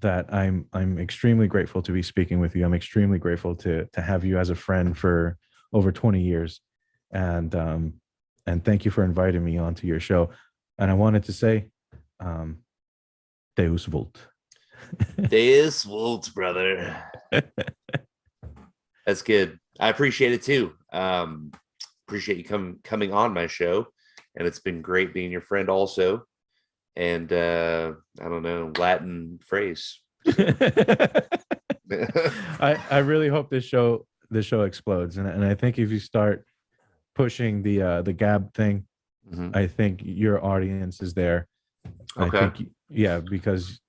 [SPEAKER 2] that I'm extremely grateful to be speaking with you. I'm extremely grateful to have you as a friend for over 20 years, and thank you for inviting me onto your show. And I wanted to say, Deus Vult.
[SPEAKER 1] Deus Vult, brother. That's good. I appreciate it too. Appreciate you coming on my show, and it's been great being your friend also. And I don't know, Latin phrase. So.
[SPEAKER 2] I really hope this show explodes, and I think if you start pushing the Gab thing, I think your audience is there.
[SPEAKER 1] Okay.
[SPEAKER 2] I think because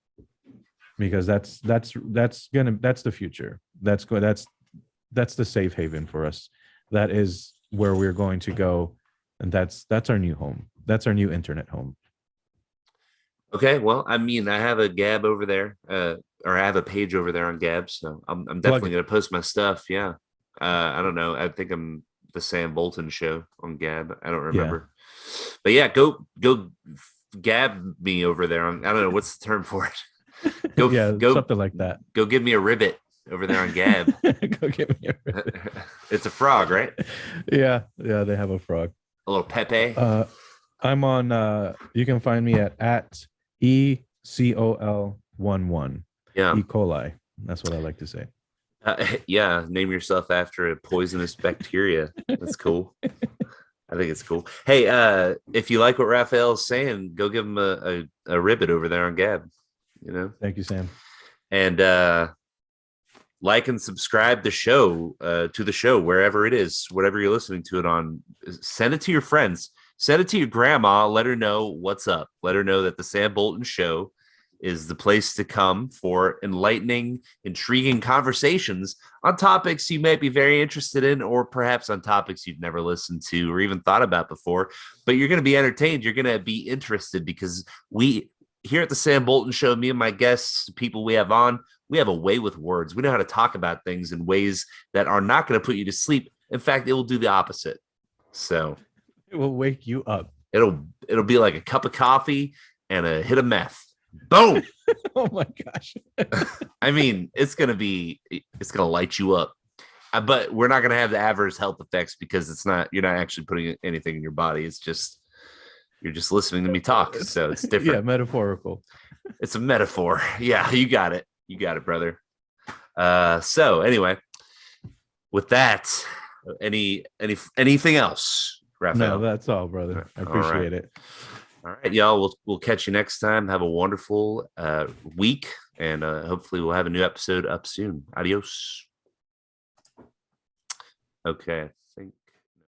[SPEAKER 2] that's the future. That's the safe haven for us. That is where we're going to go, and that's our new home. That's our new internet home.
[SPEAKER 1] Okay, well, I mean, I have a Gab over there, or I have a page over there on Gab, so I'm definitely gonna post my stuff. Yeah, I don't know. I think I'm the Sam Bolton show on Gab. I don't remember, but yeah, go Gab me over there on. I don't know what's the term for it. Go
[SPEAKER 2] something like that.
[SPEAKER 1] Go give me a ribbit over there on Gab.
[SPEAKER 2] Go give me a ribbit.
[SPEAKER 1] It's a frog, right?
[SPEAKER 2] Yeah, they have a frog.
[SPEAKER 1] A little Pepe.
[SPEAKER 2] I'm on. You can find me at ECOL11.
[SPEAKER 1] Yeah.
[SPEAKER 2] E. coli. That's what I like to say.
[SPEAKER 1] Yeah. Name yourself after a poisonous bacteria. That's cool. I think it's cool. Hey, if you like what Raphael's saying, go give him a ribbit over there on Gab. You know.
[SPEAKER 2] Thank you, Sam.
[SPEAKER 1] And like and subscribe to the show wherever it is, whatever you're listening to it on. Send it to your friends. Send it to your grandma. Let her know what's up. Let her know that the Sam Bolton Show is the place to come for enlightening, intriguing conversations on topics you might be very interested in, or perhaps on topics you've never listened to or even thought about before. But you're going to be entertained. You're going to be interested because we here at the Sam Bolton Show, me and my guests, people we have on, we have a way with words. We know how to talk about things in ways that are not going to put you to sleep. In fact, it will do the opposite. So
[SPEAKER 2] it will wake you up.
[SPEAKER 1] It'll be like a cup of coffee and a hit of meth. Boom.
[SPEAKER 2] Oh my gosh.
[SPEAKER 1] I mean, it's gonna light you up. But we're not gonna have the adverse health effects because you're not actually putting anything in your body. It's just you're just listening to me talk. So it's different.
[SPEAKER 2] Yeah, metaphorical.
[SPEAKER 1] It's a metaphor. Yeah, you got it. You got it, brother. So anyway, with that, anything else? Raphael?
[SPEAKER 2] No, that's all, brother. I appreciate it.
[SPEAKER 1] All right, y'all. We'll catch you next time. Have a wonderful week, and hopefully we'll have a new episode up soon. Adios. Okay.